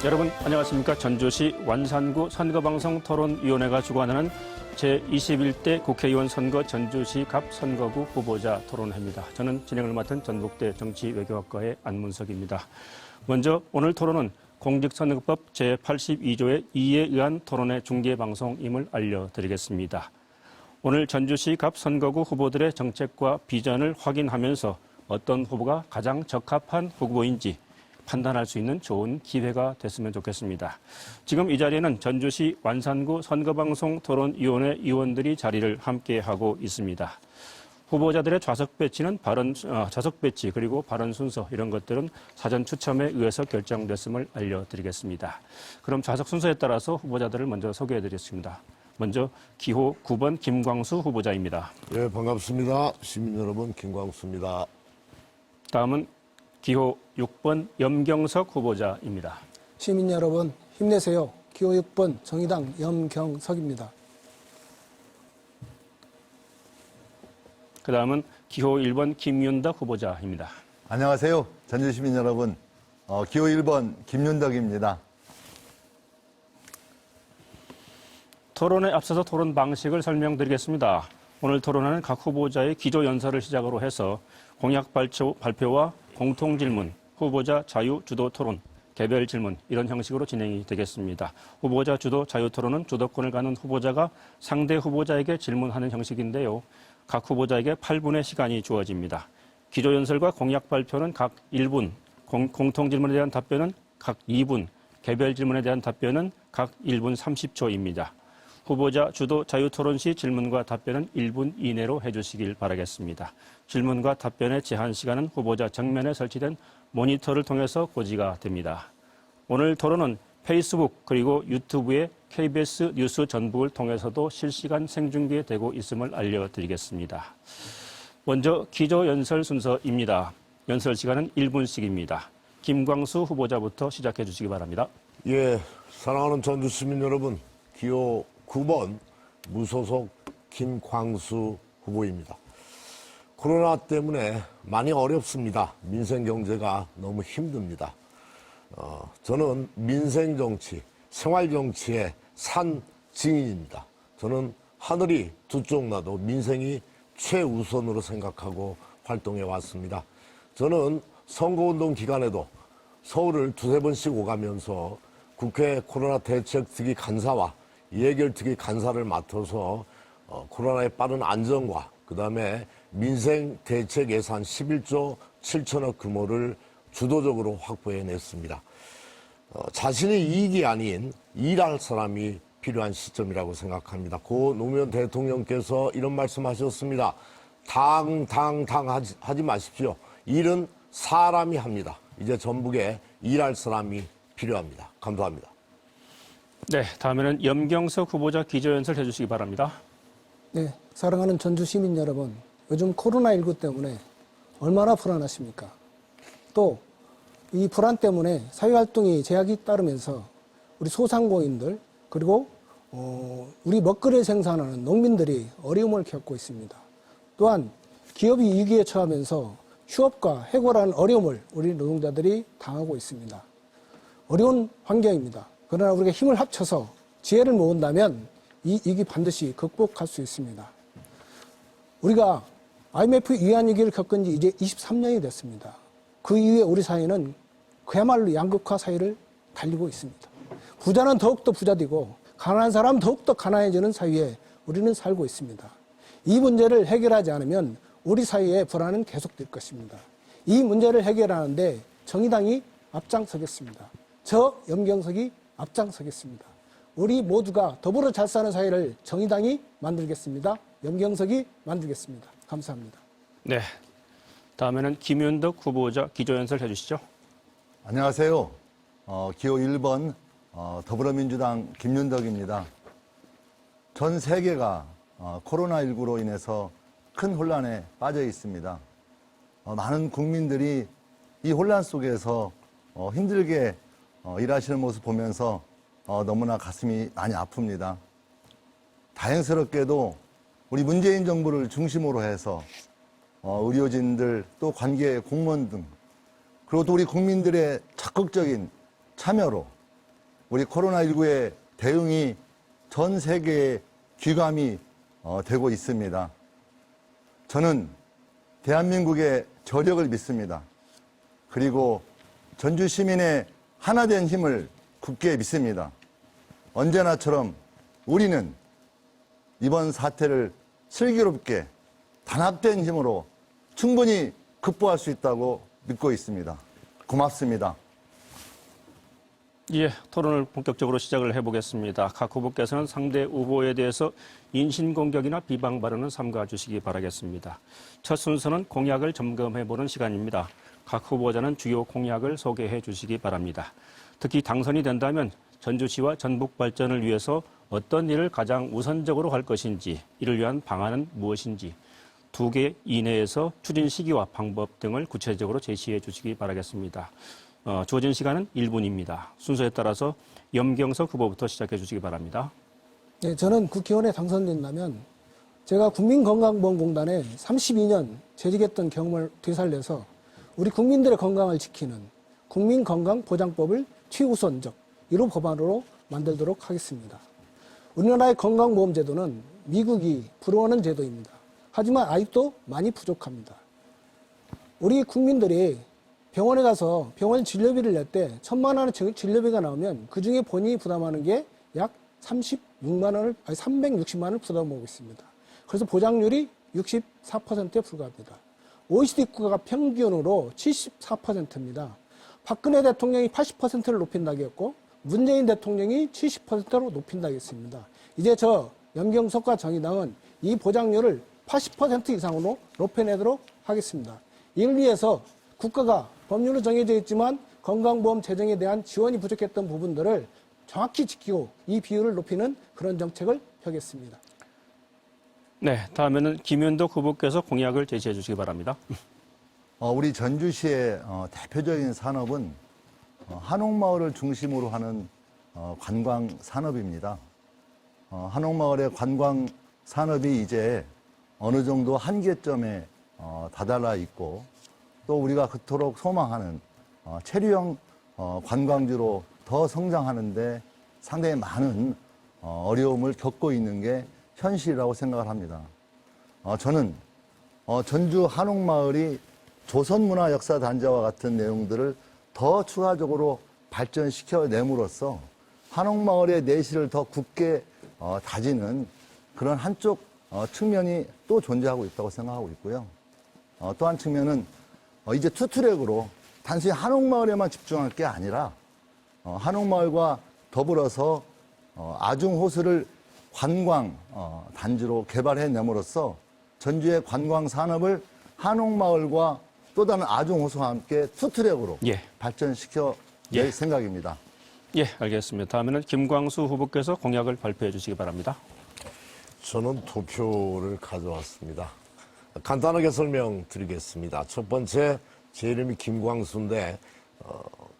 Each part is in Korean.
여러분 안녕하십니까. 전주시 완산구 선거방송 토론위원회가 주관하는 제21대 국회의원 선거 전주시 갑 선거구 후보자 토론회입니다. 저는 진행을 맡은 전북대 정치외교학과의 안문석입니다. 먼저 오늘 토론은 공직선거법 제82조의 2에 의한 토론회 중계방송임을 알려드리겠습니다. 오늘 전주시 갑 선거구 후보들의 정책과 비전을 확인하면서 어떤 후보가 가장 적합한 후보인지 판단할 수 있는 좋은 기회가 됐으면 좋겠습니다. 지금 이 자리에는 전주시 완산구 선거방송 토론위원회 위원들이 자리를 함께하고 있습니다. 후보자들의 좌석 배치는 좌석 배치 그리고 발언 순서 이런 것들은 사전 추첨에 의해서 결정됐음을 알려드리겠습니다. 그럼 좌석 순서에 따라서 후보자들을 먼저 소개해드리겠습니다. 먼저 기호 9번 김광수 후보자입니다. 네, 반갑습니다. 시민 여러분, 김광수입니다. 다음은 기호 6번 염경석 후보자입니다. 시민 여러분 힘내세요. 기호 6번 정의당 염경석입니다. 그 다음은 기호 1번 김윤덕 후보자입니다. 안녕하세요. 전주시민 여러분. 기호 1번 김윤덕입니다. 토론에 앞서서 토론 방식을 설명드리겠습니다. 오늘 토론회는 각 후보자의 기조연설을 시작으로 해서 공약 발표와 공통질문, 후보자 자유 주도 토론, 개별 질문 이런 형식으로 진행이 되겠습니다. 후보자 주도 자유 토론은 주도권을 갖는 후보자가 상대 후보자에게 질문하는 형식인데요. 각 후보자에게 8분의 시간이 주어집니다. 기조연설과 공약 발표는 각 1분, 공통질문에 대한 답변은 각 2분, 개별 질문에 대한 답변은 각 1분 30초입니다. 후보자 주도 자유토론 시 질문과 답변은 1분 이내로 해주시길 바라겠습니다. 질문과 답변의 제한 시간은 후보자 정면에 설치된 모니터를 통해서 고지가 됩니다. 오늘 토론은 페이스북 그리고 유튜브의 KBS 뉴스 전북을 통해서도 실시간 생중계되고 있음을 알려드리겠습니다. 먼저 기조연설 순서입니다. 연설 시간은 1분씩입니다. 김광수 후보자부터 시작해 주시기 바랍니다. 예, 사랑하는 전주 시민 여러분, 기호 9번 무소속 김광수 후보입니다. 코로나 때문에 많이 어렵습니다. 민생 경제가 너무 힘듭니다. 저는 민생 정치, 생활 정치의 산 증인입니다. 저는 하늘이 두 쪽 나도 민생이 최우선으로 생각하고 활동해 왔습니다. 저는 선거운동 기간에도 서울을 두세 번씩 오가면서 국회 코로나 대책특위 간사와 예결특위 간사를 맡아서 코로나의 빠른 안정과 그다음에 민생 대책 예산 11조 7천억 규모를 주도적으로 확보해냈습니다. 자신의 이익이 아닌 일할 사람이 필요한 시점이라고 생각합니다. 고 노무현 대통령께서 이런 말씀하셨습니다. 당 하지 마십시오. 일은 사람이 합니다. 이제 전북에 일할 사람이 필요합니다. 감사합니다. 네, 다음에는 염경석 후보자 기조연설 해주시기 바랍니다. 네, 사랑하는 전주 시민 여러분, 요즘 코로나19 때문에 얼마나 불안하십니까? 또 이 불안 때문에 사회활동이 제약이 따르면서 우리 소상공인들 그리고 우리 먹거리 생산하는 농민들이 어려움을 겪고 있습니다. 또한 기업이 위기에 처하면서 휴업과 해고라는 어려움을 우리 노동자들이 당하고 있습니다. 어려운 환경입니다. 그러나 우리가 힘을 합쳐서 지혜를 모은다면 이 위기 반드시 극복할 수 있습니다. 우리가 IMF 위안위기를 겪은 지 이제 23년이 됐습니다. 그 이후에 우리 사회는 그야말로 양극화 사회를 달리고 있습니다. 부자는 더욱더 부자되고 가난한 사람은 더욱더 가난해지는 사회에 우리는 살고 있습니다. 이 문제를 해결하지 않으면 우리 사회의 불안은 계속될 것입니다. 이 문제를 해결하는데 정의당이 앞장서겠습니다. 저 염경석이 앞장서겠습니다. 우리 모두가 더불어 잘 사는 사회를 정의당이 만들겠습니다. 염경석이 만들겠습니다. 감사합니다. 네, 다음에는 김윤덕 후보자 기조연설 해주시죠. 안녕하세요. 기호 1번 더불어민주당 김윤덕입니다. 전 세계가 코로나19로 인해서 큰 혼란에 빠져 있습니다. 많은 국민들이 이 혼란 속에서 힘들게 일하시는 모습 보면서 너무나 가슴이 많이 아픕니다. 다행스럽게도 우리 문재인 정부를 중심으로 해서 의료진들 또 관계 공무원 등 그리고 또 우리 국민들의 적극적인 참여로 우리 코로나19의 대응이 전 세계에 귀감이 되고 있습니다. 저는 대한민국의 저력을 믿습니다. 그리고 전주 시민의 하나된 힘을 굳게 믿습니다. 언제나처럼 우리는 이번 사태를 슬기롭게 단합된 힘으로 충분히 극복할 수 있다고 믿고 있습니다. 고맙습니다. 예, 토론을 본격적으로 시작을 해보겠습니다. 각 후보께서는 상대 후보에 대해서 인신공격이나 비방 발언은 삼가 주시기 바라겠습니다. 첫 순서는 공약을 점검해보는 시간입니다. 각 후보자는 주요 공약을 소개해 주시기 바랍니다. 특히 당선이 된다면 전주시와 전북 발전을 위해서 어떤 일을 가장 우선적으로 할 것인지, 이를 위한 방안은 무엇인지, 2개 이내에서 추진 시기와 방법 등을 구체적으로 제시해 주시기 바라겠습니다. 주어진 시간은 1분입니다. 순서에 따라서 염경석 후보부터 시작해 주시기 바랍니다. 네, 저는 국회의원에 당선된다면 제가 국민건강보험공단에 32년 재직했던 경험을 되살려서 우리 국민들의 건강을 지키는 국민건강보장법을 최우선적 1호 법안으로 만들도록 하겠습니다. 우리나라의 건강보험제도는 미국이 부러워하는 제도입니다. 하지만 아직도 많이 부족합니다. 우리 국민들이 병원에 가서 병원 진료비를 낼 때 1,000만 원의 진료비가 나오면 그중에 본인이 부담하는 게 약 360만 원을 부담하고 있습니다. 그래서 보장률이 64%에 불과합니다. OECD 국가가 평균으로 74%입니다. 박근혜 대통령이 80%를 높인다고 했고 문재인 대통령이 70%로 높인다고 했습니다. 이제 저 염경석과 정의당은 이 보장률을 80% 이상으로 높여내도록 하겠습니다. 이를 위해서 국가가 법률로 정해져 있지만 건강보험 재정에 대한 지원이 부족했던 부분들을 정확히 지키고 이 비율을 높이는 그런 정책을 펴겠습니다. 네, 다음에는 김윤덕 후보께서 공약을 제시해 주시기 바랍니다. 우리 전주시의 대표적인 산업은 한옥마을을 중심으로 하는 관광 산업입니다. 한옥마을의 관광 산업이 이제 어느 정도 한계점에 다다라 있고 또 우리가 그토록 소망하는 체류형 관광지로 더 성장하는데 상당히 많은 어려움을 겪고 있는 게 현실이라고 생각을 합니다. 저는 전주 한옥마을이 조선문화역사단지와 같은 내용들을 더 추가적으로 발전시켜 내므로써 한옥마을의 내실을 더 굳게 다지는 그런 한쪽 측면이 또 존재하고 있다고 생각하고 있고요. 또 한 측면은 이제 투트랙으로 단순히 한옥마을에만 집중할 게 아니라 한옥마을과 더불어서 아중호수를 관광 단지로 개발해 내므로써 전주의 관광 산업을 한옥마을과 또 다른 아중호수와 함께 투트랙으로 예. 발전시켜 낼 생각입니다. 예, 알겠습니다. 다음에는 김광수 후보께서 공약을 발표해 주시기 바랍니다. 저는 투표를 가져왔습니다. 간단하게 설명드리겠습니다. 첫 번째, 제 이름이 김광수인데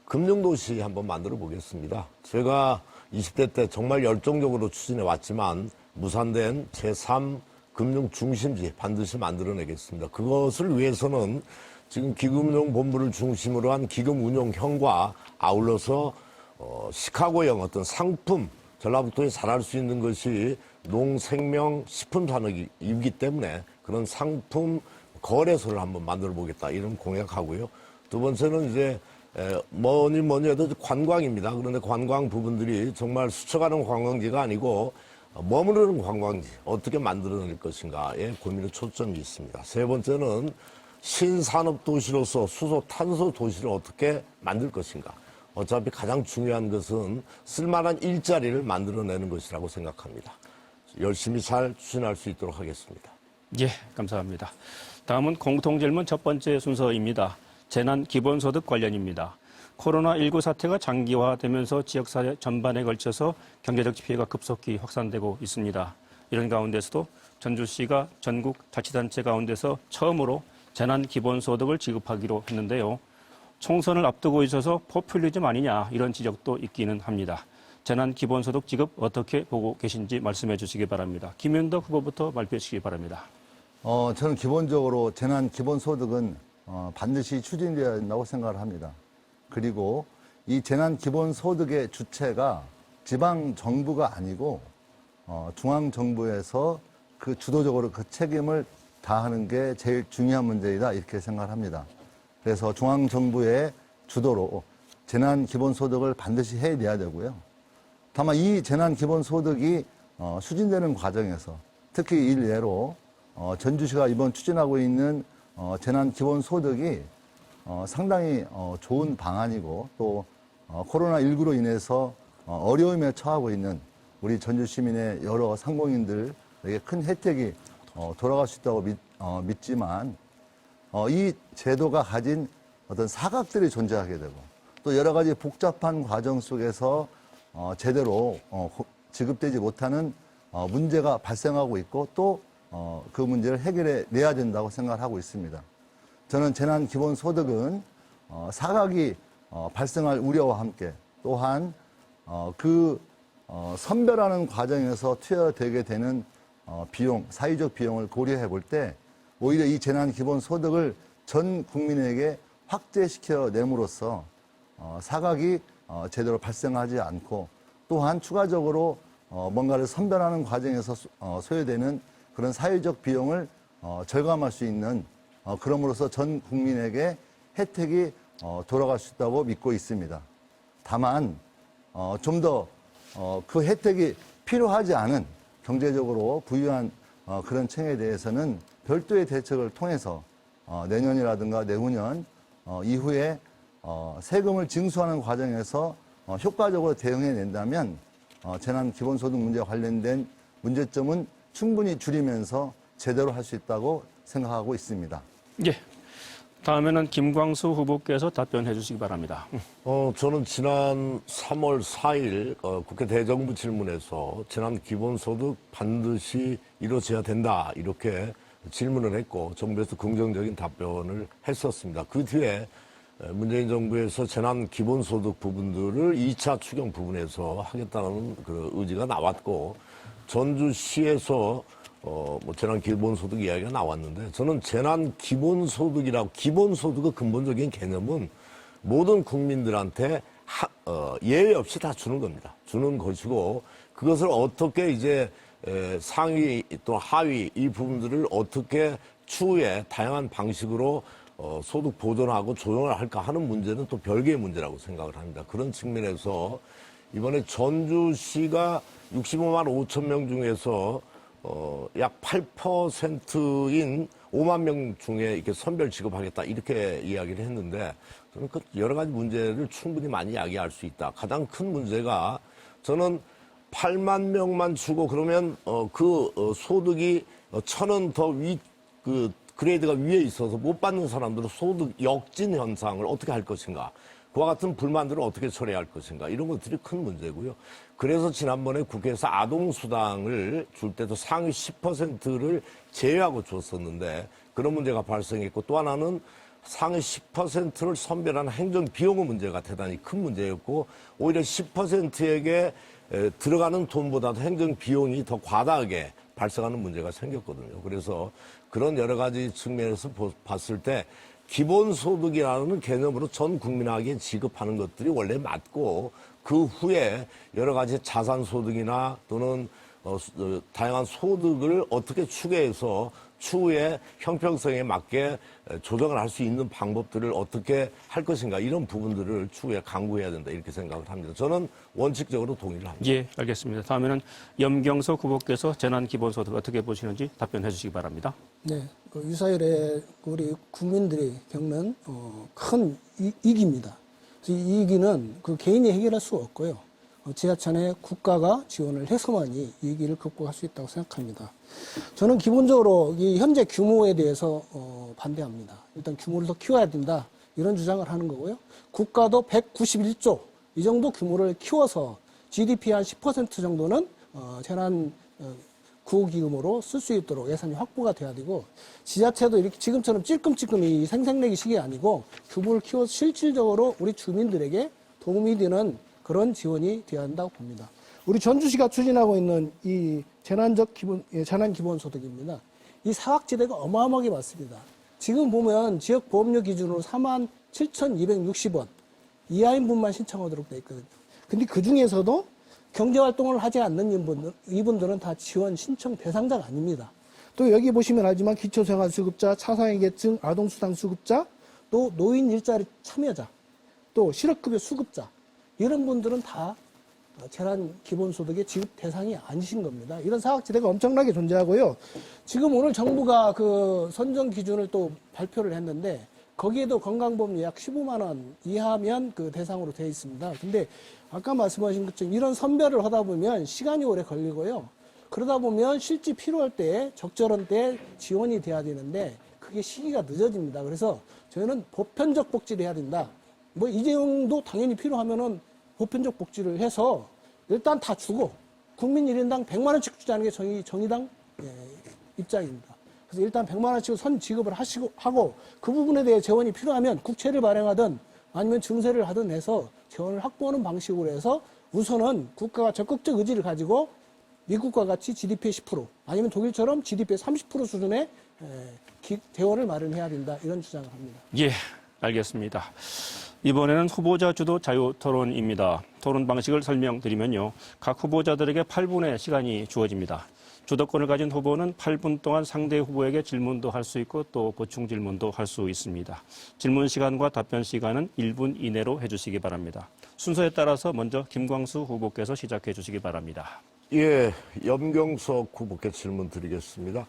금융도시 한번 만들어 보겠습니다. 제가 20대 때 정말 열정적으로 추진해 왔지만 무산된 제3 금융중심지 반드시 만들어내겠습니다. 그것을 위해서는 지금 기금운용본부를 중심으로 한 기금운용형과 아울러서 시카고형 어떤 상품, 전라북도에 잘할 수 있는 것이 농생명 식품산업이기 때문에 그런 상품 거래소를 한번 만들어 보겠다 이런 공약하고요. 두 번째는 이제 뭐니 해도 관광입니다. 그런데 관광 부분들이 정말 스쳐가는 관광지가 아니고 머무르는 관광지 어떻게 만들어낼 것인가에 고민의 초점이 있습니다. 세 번째는 신산업 도시로서 수소 탄소 도시를 어떻게 만들 것인가. 어차피 가장 중요한 것은 쓸만한 일자리를 만들어내는 것이라고 생각합니다. 열심히 잘 추진할 수 있도록 하겠습니다. 예, 감사합니다. 다음은 공통질문 첫 번째 순서입니다. 재난 기본소득 관련입니다. 코로나19 사태가 장기화되면서 지역사회 전반에 걸쳐서 경제적 피해가 급속히 확산되고 있습니다. 이런 가운데서도 전주시가 전국 자치단체 가운데서 처음으로 재난 기본소득을 지급하기로 했는데요. 총선을 앞두고 있어서 포퓰리즘 아니냐 이런 지적도 있기는 합니다. 재난 기본소득 지급 어떻게 보고 계신지 말씀해 주시기 바랍니다. 김윤덕 후보부터 발표해 주시기 바랍니다. 저는 기본적으로 재난 기본소득은 반드시 추진되어야 한다고 생각을 합니다. 그리고 이 재난기본소득의 주체가 지방 정부가 아니고 중앙 정부에서 그 주도적으로 그 책임을 다하는 게 제일 중요한 문제이다 이렇게 생각을 합니다. 그래서 중앙 정부의 주도로 재난기본소득을 반드시 해내야 되고요. 다만 이 재난기본소득이 추진되는 과정에서 특히 일례로 전주시가 이번 추진하고 있는 재난기본소득이 상당히 좋은 방안이고 또 코로나19로 인해서 어려움에 처하고 있는 우리 전주 시민의 여러 상공인들에게 큰 혜택이 돌아갈 수 있다고 믿지만 이 제도가 가진 어떤 사각들이 존재하게 되고 또 여러 가지 복잡한 과정 속에서 제대로 지급되지 못하는 문제가 발생하고 있고 또 그 문제를 해결해 내야 된다고 생각을 하고 있습니다. 저는 재난기본소득은 사각이 발생할 우려와 함께 또한 선별하는 과정에서 투여되게 되는 비용, 사회적 비용을 고려해 볼 때 오히려 이 재난기본소득을 전 국민에게 확대시켜 내므로써 사각이 제대로 발생하지 않고 또한 추가적으로 뭔가를 선별하는 과정에서 소요되는 그런 사회적 비용을 절감할 수 있는 그럼으로써 전 국민에게 혜택이 돌아갈 수 있다고 믿고 있습니다. 다만 좀 더 그 혜택이 필요하지 않은 경제적으로 부유한 그런 층에 대해서는 별도의 대책을 통해서 내년이라든가 내후년 이후에 세금을 징수하는 과정에서 효과적으로 대응해낸다면 재난기본소득 문제와 관련된 문제점은 충분히 줄이면서 제대로 할 수 있다고 생각하고 있습니다. 예. 다음에는 김광수 후보께서 답변해 주시기 바랍니다. 저는 지난 3월 4일 국회 대정부 질문에서 재난기본소득 반드시 이루어져야 된다 이렇게 질문을 했고 정부에서 긍정적인 답변을 했었습니다. 그 뒤에 문재인 정부에서 재난기본소득 부분들을 2차 추경 부분에서 하겠다는 그 의지가 나왔고 전주시에서 재난기본소득 이야기가 나왔는데 저는 재난기본소득이라고 기본소득의 근본적인 개념은 모든 국민들한테 예외 없이 다 주는 겁니다. 주는 것이고 그것을 어떻게 이제 상위 또 하위 이 부분들을 어떻게 추후에 다양한 방식으로 소득 보존하고 조정을 할까 하는 문제는 또 별개의 문제라고 생각을 합니다. 그런 측면에서 이번에 전주시가 65만 5천 명 중에서 약 8%인 5만 명 중에 이렇게 선별 지급하겠다 이렇게 이야기를 했는데 저는 그 여러 가지 문제를 충분히 많이 이야기할 수 있다. 가장 큰 문제가 저는 8만 명만 주고 그러면 소득이 1,000원 더 그레이드가 위에 있어서 못 받는 사람들은 소득 역진 현상을 어떻게 할 것인가. 그와 같은 불만들을 어떻게 처리할 것인가. 이런 것들이 큰 문제고요. 그래서 지난번에 국회에서 아동수당을 줄 때도 상위 10%를 제외하고 줬었는데 그런 문제가 발생했고 또 하나는 상위 10%를 선별하는 행정비용의 문제가 대단히 큰 문제였고 오히려 10%에게 들어가는 돈보다도 행정비용이 더 과다하게 발생하는 문제가 생겼거든요. 그래서 그런 여러 가지 측면에서 봤을 때 기본소득이라는 개념으로 전 국민에게 지급하는 것들이 원래 맞고 그 후에 여러 가지 자산소득이나 또는 다양한 소득을 어떻게 추계해서 추후에 형평성에 맞게 조정을 할 수 있는 방법들을 어떻게 할 것인가 이런 부분들을 추후에 강구해야 된다 이렇게 생각을 합니다. 저는 원칙적으로 동의를 합니다. 예, 알겠습니다. 다음에는 염경석 후보께서 재난기본소득 어떻게 보시는지 답변해 주시기 바랍니다. 네, 유사일에 우리 국민들이 겪는 큰 위기입니다. 이 위기는 그 개인이 해결할 수 없고요. 지하철에 국가가 지원을 해서만이 이 위기를 극복할 수 있다고 생각합니다. 저는 기본적으로 이 현재 규모에 대해서 반대합니다. 일단 규모를 더 키워야 된다 이런 주장을 하는 거고요. 국가도 191조 이 정도 규모를 키워서 GDP 한 10% 정도는 재난 구호기금으로 쓸 수 있도록 예산이 확보가 돼야 되고 지자체도 이렇게 지금처럼 찔끔찔끔 이 생색내기 식이 아니고 규모를 키워서 실질적으로 우리 주민들에게 도움이 되는 그런 지원이 되어야 한다고 봅니다. 우리 전주시가 추진하고 있는 이 재난기본소득입니다. 이 사각지대가 어마어마하게 많습니다. 지금 보면 지역보험료 기준으로 47,260원, 이하인 분만 신청하도록 돼 있거든요. 근데 그 중에서도 경제활동을 하지 않는 이분들은 다 지원 신청 대상자가 아닙니다. 또 여기 보시면 알지만 기초생활수급자, 차상위계층, 아동수당수급자, 또 노인 일자리 참여자, 또 실업급여 수급자 이런 분들은 다 재난 기본소득의 지급 대상이 아니신 겁니다. 이런 사각지대가 엄청나게 존재하고요. 지금 오늘 정부가 그 선정 기준을 또 발표를 했는데 거기에도 건강보험료 약 15만 원 이하면 그 대상으로 되어 있습니다. 근데 아까 말씀하신 것처럼 이런 선별을 하다 보면 시간이 오래 걸리고요. 그러다 보면 실제 필요할 때 적절한 때 지원이 돼야 되는데 그게 시기가 늦어집니다. 그래서 저희는 보편적 복지를 해야 된다. 뭐 이재용도 당연히 필요하면은 보편적 복지를 해서 일단 다 주고 국민 1인당 100만 원씩 주자는 게 저희 정의당 입장입니다. 그래서 일단 100만 원씩 선 지급을 하고 그 부분에 대해 재원이 필요하면 국채를 발행하든 아니면 증세를 하든 해서 재원을 확보하는 방식으로 해서 우선은 국가가 적극적 의지를 가지고 미국과 같이 GDP의 10% 아니면 독일처럼 GDP의 30% 수준의 재원을 마련해야 된다 이런 주장을 합니다. 예, 알겠습니다. 이번에는 후보자 주도 자유 토론입니다. 토론 방식을 설명드리면요. 각 후보자들에게 8분의 시간이 주어집니다. 주도권을 가진 후보는 8분 동안 상대 후보에게 질문도 할 수 있고 또 보충 질문도 할 수 있습니다. 질문 시간과 답변 시간은 1분 이내로 해주시기 바랍니다. 순서에 따라서 먼저 김광수 후보께서 시작해 주시기 바랍니다. 예, 염경석 후보께 질문 드리겠습니다.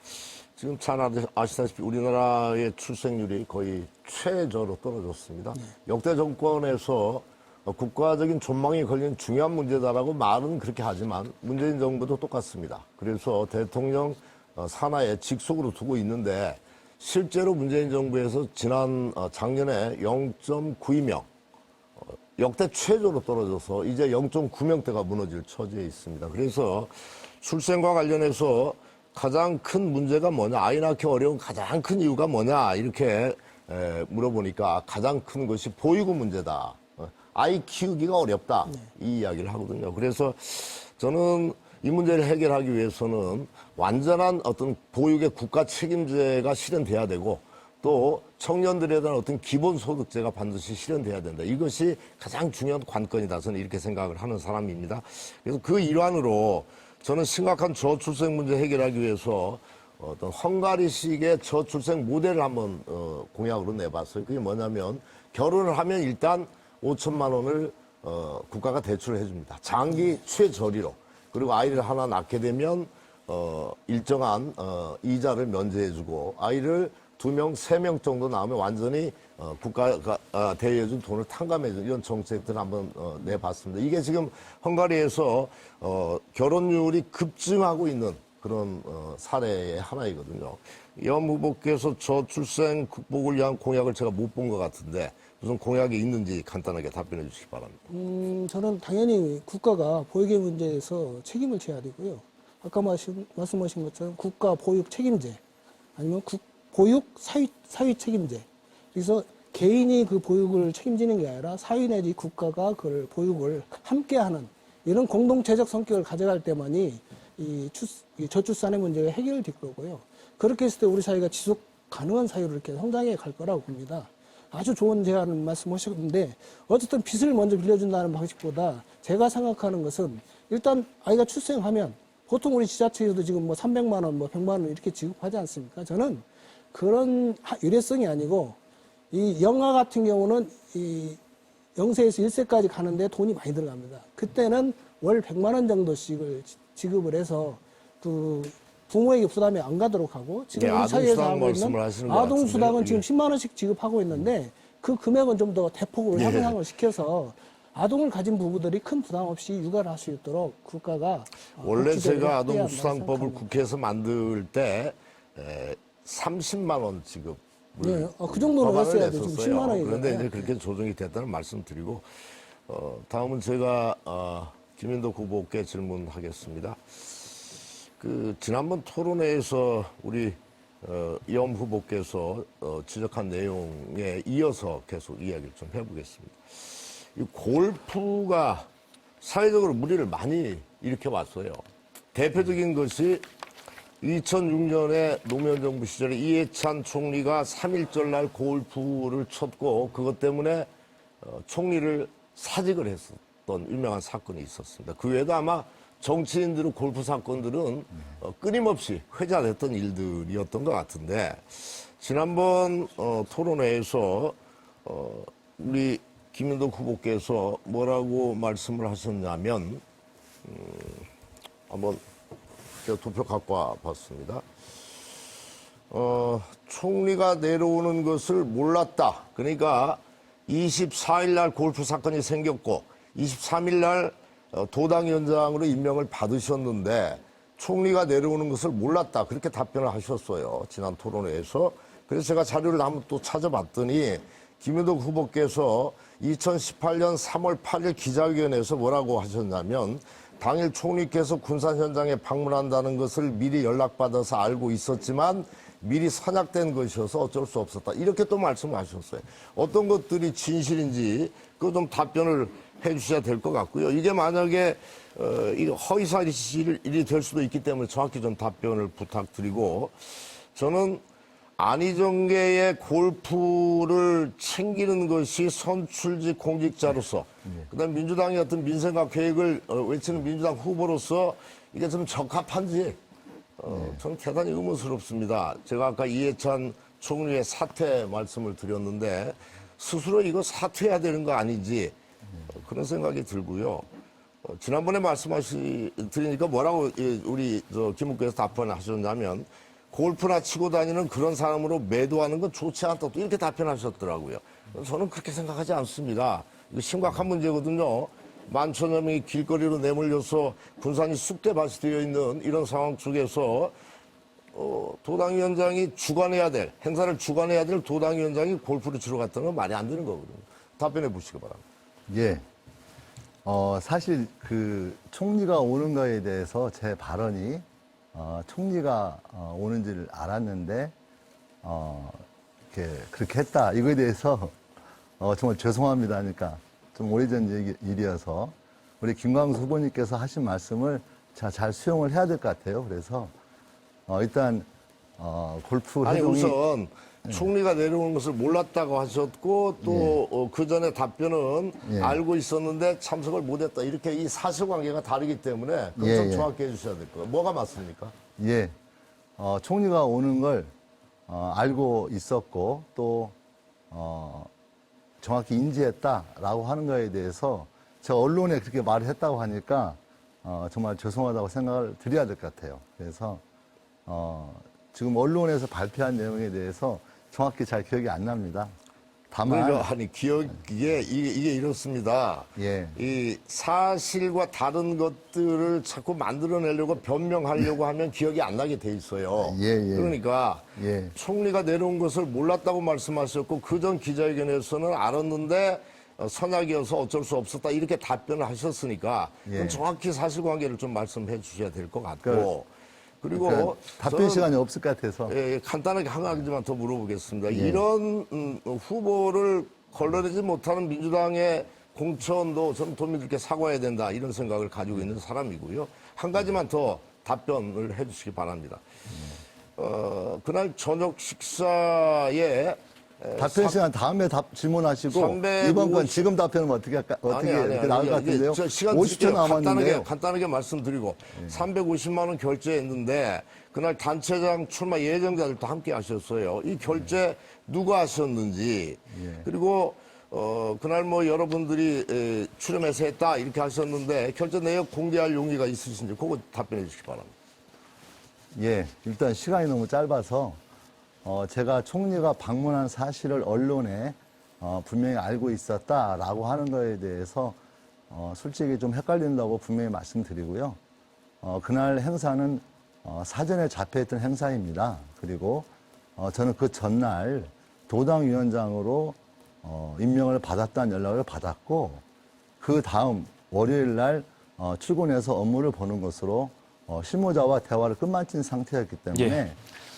지금 잘 아시다시피 우리나라의 출생률이 거의 최저로 떨어졌습니다. 역대 정권에서 국가적인 전망이 걸린 중요한 문제다라고 말은 그렇게 하지만 문재인 정부도 똑같습니다. 그래서 대통령 산하에 직속으로 두고 있는데 실제로 문재인 정부에서 작년에 0.92명 역대 최저로 떨어져서 이제 0.9명대가 무너질 처지에 있습니다. 그래서 출생과 관련해서 가장 큰 문제가 뭐냐, 아이 낳기 어려운 가장 큰 이유가 뭐냐 이렇게 물어보니까 가장 큰 것이 보육의 문제다. 아이 키우기가 어렵다. 이 이야기를 하거든요. 그래서 저는 이 문제를 해결하기 위해서는 완전한 어떤 보육의 국가 책임제가 실현돼야 되고 또 청년들에 대한 어떤 기본소득제가 반드시 실현돼야 된다. 이것이 가장 중요한 관건이다. 저는 이렇게 생각을 하는 사람입니다. 그래서 그 일환으로 저는 심각한 저출생 문제 해결하기 위해서 어떤 헝가리식의 저출생 모델을 한번 공약으로 내봤어요. 그게 뭐냐면 결혼을 하면 일단 5천만 원을 국가가 대출을 해줍니다. 장기 최저리로. 그리고 아이를 하나 낳게 되면 일정한 이자를 면제해주고 아이를 2명, 3명 정도 나오면 완전히 국가가 대여해준 돈을 탕감해준 이런 정책들을 한번 내봤습니다. 이게 지금 헝가리에서 결혼율이 급증하고 있는 그런 사례의 하나이거든요. 염 후보께서 저출생 극복을 위한 공약을 제가 못 본 것 같은데 무슨 공약이 있는지 간단하게 답변해 주시기 바랍니다. 저는 당연히 국가가 보육의 문제에서 책임을 져야 되고요. 아까 말씀하신 것처럼 국가 보육 책임제 아니면 보육 사회 책임제. 그래서 개인이 그 보육을 책임지는 게 아니라 사회 내지 국가가 그 보육을 함께하는 이런 공동체적 성격을 가져갈 때만이 이 저출산의 문제가 해결될 거고요. 그렇게 했을 때 우리 사회가 지속 가능한 사회로 이렇게 성장해 갈 거라고 봅니다. 아주 좋은 제안을 말씀하셨는데 어쨌든 빚을 먼저 빌려준다는 방식보다 제가 생각하는 것은 일단 아이가 출생하면 보통 우리 지자체에서도 지금 뭐 300만 원, 뭐 100만 원 이렇게 지급하지 않습니까? 저는 그런 일회성이 아니고 이 영아 같은 경우는 이 0세에서 1세까지 가는데 돈이 많이 들어갑니다. 그때는 월 100만 원 정도씩을 지급을 해서 그 부모에게 부담이 안 가도록 하고 지금 네, 우리 사회에서 아동수당 하고 있는 말씀을 하시는 것 아동수당은 같은데요. 지금 10만 원씩 지급하고 있는데 그 금액은 좀 더 대폭으로 상향을 시켜서 아동을 가진 부부들이 큰 부담 없이 육아를 할 수 있도록 국가가 원래 복지제도를 제가 확대해야 아동수당법을 한다고 국회에서 만들 때 30만 원 지급 네, 그 정도는 법안을 했어야 돼. 지금 냈었어요. 10만 원이니까요. 그런데 이제 그렇게 조정이 됐다는 말씀 드리고 다음은 제가 김인덕 후보께 질문하겠습니다. 그 지난번 토론회에서 우리 염 후보께서 지적한 내용에 이어서 계속 이야기를 좀 해보겠습니다. 이 골프가 사회적으로 물의를 많이 일으켜왔어요. 대표적인 것이 2006년에 노무현 정부 시절에 이해찬 총리가 3.1절 날 골프를 쳤고 그것 때문에 총리를 사직을 했었던 유명한 사건이 있었습니다. 그 외에도 아마 정치인들의 골프 사건들은 끊임없이 회자됐던 일들이었던 것 같은데 지난번 토론회에서 우리 김윤덕 후보께서 뭐라고 말씀을 하셨냐면 한번 제가 도표 갖고 와봤습니다. 총리가 내려오는 것을 몰랐다. 그러니까 24일 날 골프 사건이 생겼고 23일 날 도당위원장으로 임명을 받으셨는데 총리가 내려오는 것을 몰랐다. 그렇게 답변을 하셨어요. 지난 토론회에서. 그래서 제가 자료를 한번 또 찾아봤더니 김윤덕 후보께서 2018년 3월 8일 기자회견에서 뭐라고 하셨냐면 당일 총리께서 군산 현장에 방문한다는 것을 미리 연락받아서 알고 있었지만 미리 선약된 것이어서 어쩔 수 없었다. 이렇게 또 말씀하셨어요. 어떤 것들이 진실인지 그 좀 답변을 해 주셔야 될 것 같고요. 이게 만약에 이게 허위사실이 될 수도 있기 때문에 정확히 좀 답변을 부탁드리고 저는 안희정계의 골프를 챙기는 것이 선출직 공직자로서 그다음 민주당의 어떤 민생과 계획을 외치는 민주당 후보로서 이게 좀 적합한지 저는 대단히 의문스럽습니다. 제가 아까 이해찬 총리의 사퇴 말씀을 드렸는데 스스로 이거 사퇴해야 되는 거 아닌지 그런 생각이 들고요. 지난번에 드리니까 뭐라고 우리 김 후보께서 답변을 하셨냐면 골프나 치고 다니는 그런 사람으로 매도하는 건 좋지 않다. 또 이렇게 답변하셨더라고요. 저는 그렇게 생각하지 않습니다. 이거 심각한 문제거든요. 만천여 명이 길거리로 내몰려서 군산이 쑥대밭이 되어 있는 이런 상황 속에서 도당위원장이 주관해야 될, 행사를 주관해야 될 도당위원장이 골프를 치러 갔다는 건 말이 안 되는 거거든요. 답변해 보시기 바랍니다. 예. 사실 그 총리가 오는 거에 대해서 제 발언이 총리가 오는지를 알았는데 그렇게 했다. 이거에 대해서 정말 죄송합니다 하니까 좀 오래전 일이어서 우리 김광수 후보님께서 하신 말씀을 제가 잘 수용을 해야 될 것 같아요. 그래서 일단 골프 아니 회동이 우선 총리가 내려오는 것을 몰랐다고 하셨고 또 그 전에 답변은 예. 알고 있었는데 참석을 못했다. 이렇게 이 사실관계가 다르기 때문에 그건 좀 예. 정확히 해주셔야 될 거예요. 뭐가 맞습니까? 예, 총리가 오는 걸 알고 있었고 또 정확히 인지했다라고 하는 거에 대해서 제가 언론에 그렇게 말을 했다고 하니까 정말 죄송하다고 생각을 드려야 될 것 같아요. 그래서 지금 언론에서 발표한 내용에 대해서 정확히 잘 기억이 안 납니다. 다만 그러니까 아니 이게 이렇습니다. 예. 이 사실과 다른 것들을 자꾸 만들어내려고 변명하려고 하면 기억이 안 나게 돼 있어요. 예. 그러니까 예. 총리가 내려온 것을 몰랐다고 말씀하셨고 그 전 기자회견에서는 알았는데 선약이어서 어쩔 수 없었다 이렇게 답변을 하셨으니까 예. 정확히 사실관계를 좀 말씀해 주셔야 될 것 같고 그리고 그러니까 답변 저는 시간이 없을 것 같아서 간단하게 한 가지만 더 물어보겠습니다. 이런 후보를 걸러내지 못하는 민주당의 공천도 저는 도민들께 사과해야 된다 이런 생각을 가지고 있는 사람이고요. 한 가지만 더 답변을 해 주시기 바랍니다. 그날 저녁 식사에 답변 시간 다음에 질문하시고 350 이번 건 지금 답변은 어떻게 이렇게 나올 것 같은데요. 저 시간 50초 드릴게요. 남았는데요. 간단하게 말씀드리고 350만 원 결제했는데 그날 단체장 출마 예정자들도 함께 하셨어요. 이 결제 누가 하셨는지 그리고 그날 뭐 여러분들이 출연해서 했다 이렇게 하셨는데 결제 내역 공개할 용의가 있으신지 그거 답변해 주시기 바랍니다. 예, 일단 시간이 너무 짧아서 제가 총리가 방문한 사실을 언론에 분명히 알고 있었다라고 하는 거에 대해서 솔직히 좀 헷갈린다고 분명히 말씀드리고요. 그날 행사는 사전에 잡혀있던 행사입니다. 그리고 저는 그 전날 도당위원장으로 임명을 받았다는 연락을 받았고 그 다음 월요일 날 출근해서 업무를 보는 것으로 실무자와 대화를 끝마친 상태였기 때문에 예.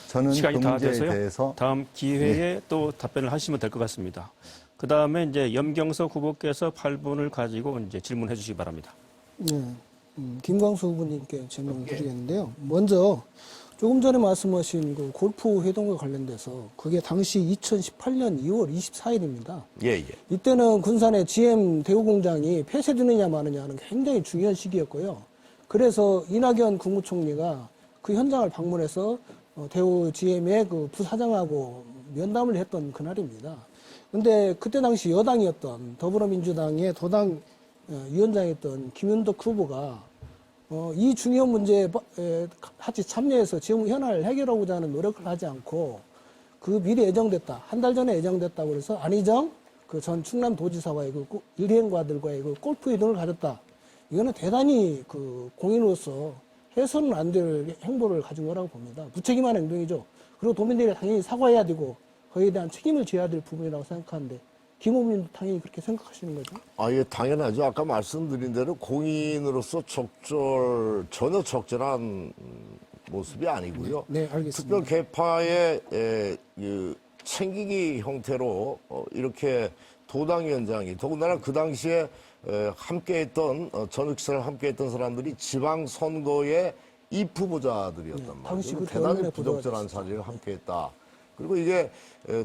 저는 시간이 그 다 문제에 돼서요. 대해서 다음 기회에 또 답변을 하시면 될 것 같습니다. 그 다음에 이제 염경석 후보께서 8분을 가지고 이제 질문해 주시기 바랍니다. 네, 김광수 후보님께 질문을 드리겠는데요. 먼저 조금 전에 말씀하신 그 골프 회동과 관련돼서 그게 당시 2018년 2월 24일입니다. 예, 예. 이때는 군산의 GM 대우공장이 폐쇄되느냐 마느냐는 굉장히 중요한 시기였고요. 그래서 이낙연 국무총리가 그 현장을 방문해서 대우 GM의 그 부사장하고 면담을 했던 그날입니다. 근데 그때 당시 여당이었던 더불어민주당의 도당 위원장이었던 김윤덕 후보가 이 중요한 문제에 같이 참여해서 지금 현안을 해결하고자 하는 노력을 하지 않고 그 미리 예정됐다. 한 달 전에 예정됐다고 그래서 안희정 그 전 충남도지사와의 그 일행과들과의 그 골프 회동을 가졌다. 이거는 대단히 그 공인으로서 해서는 안 될 행보를 가진 거라고 봅니다. 무책임한 행동이죠. 그리고 도민들이 당연히 사과해야 되고 거기에 대한 책임을 져야 될 부분이라고 생각하는데 김 의원님도 당연히 그렇게 생각하시는 거죠? 예, 당연하죠. 아까 말씀드린 대로 공인으로서 전혀 적절한 모습이 아니고요. 네, 알겠습니다. 특별 개파의 챙기기 형태로 이렇게 도당위원장이 더군다나 그 당시에 함께했던 전국 시사를 함께했던 사람들이 지방선거의 입후보자들이었단 말이에요. 당시 그 대단히 언론에 부적절한 보도가 사례를 함께했다. 그리고 이게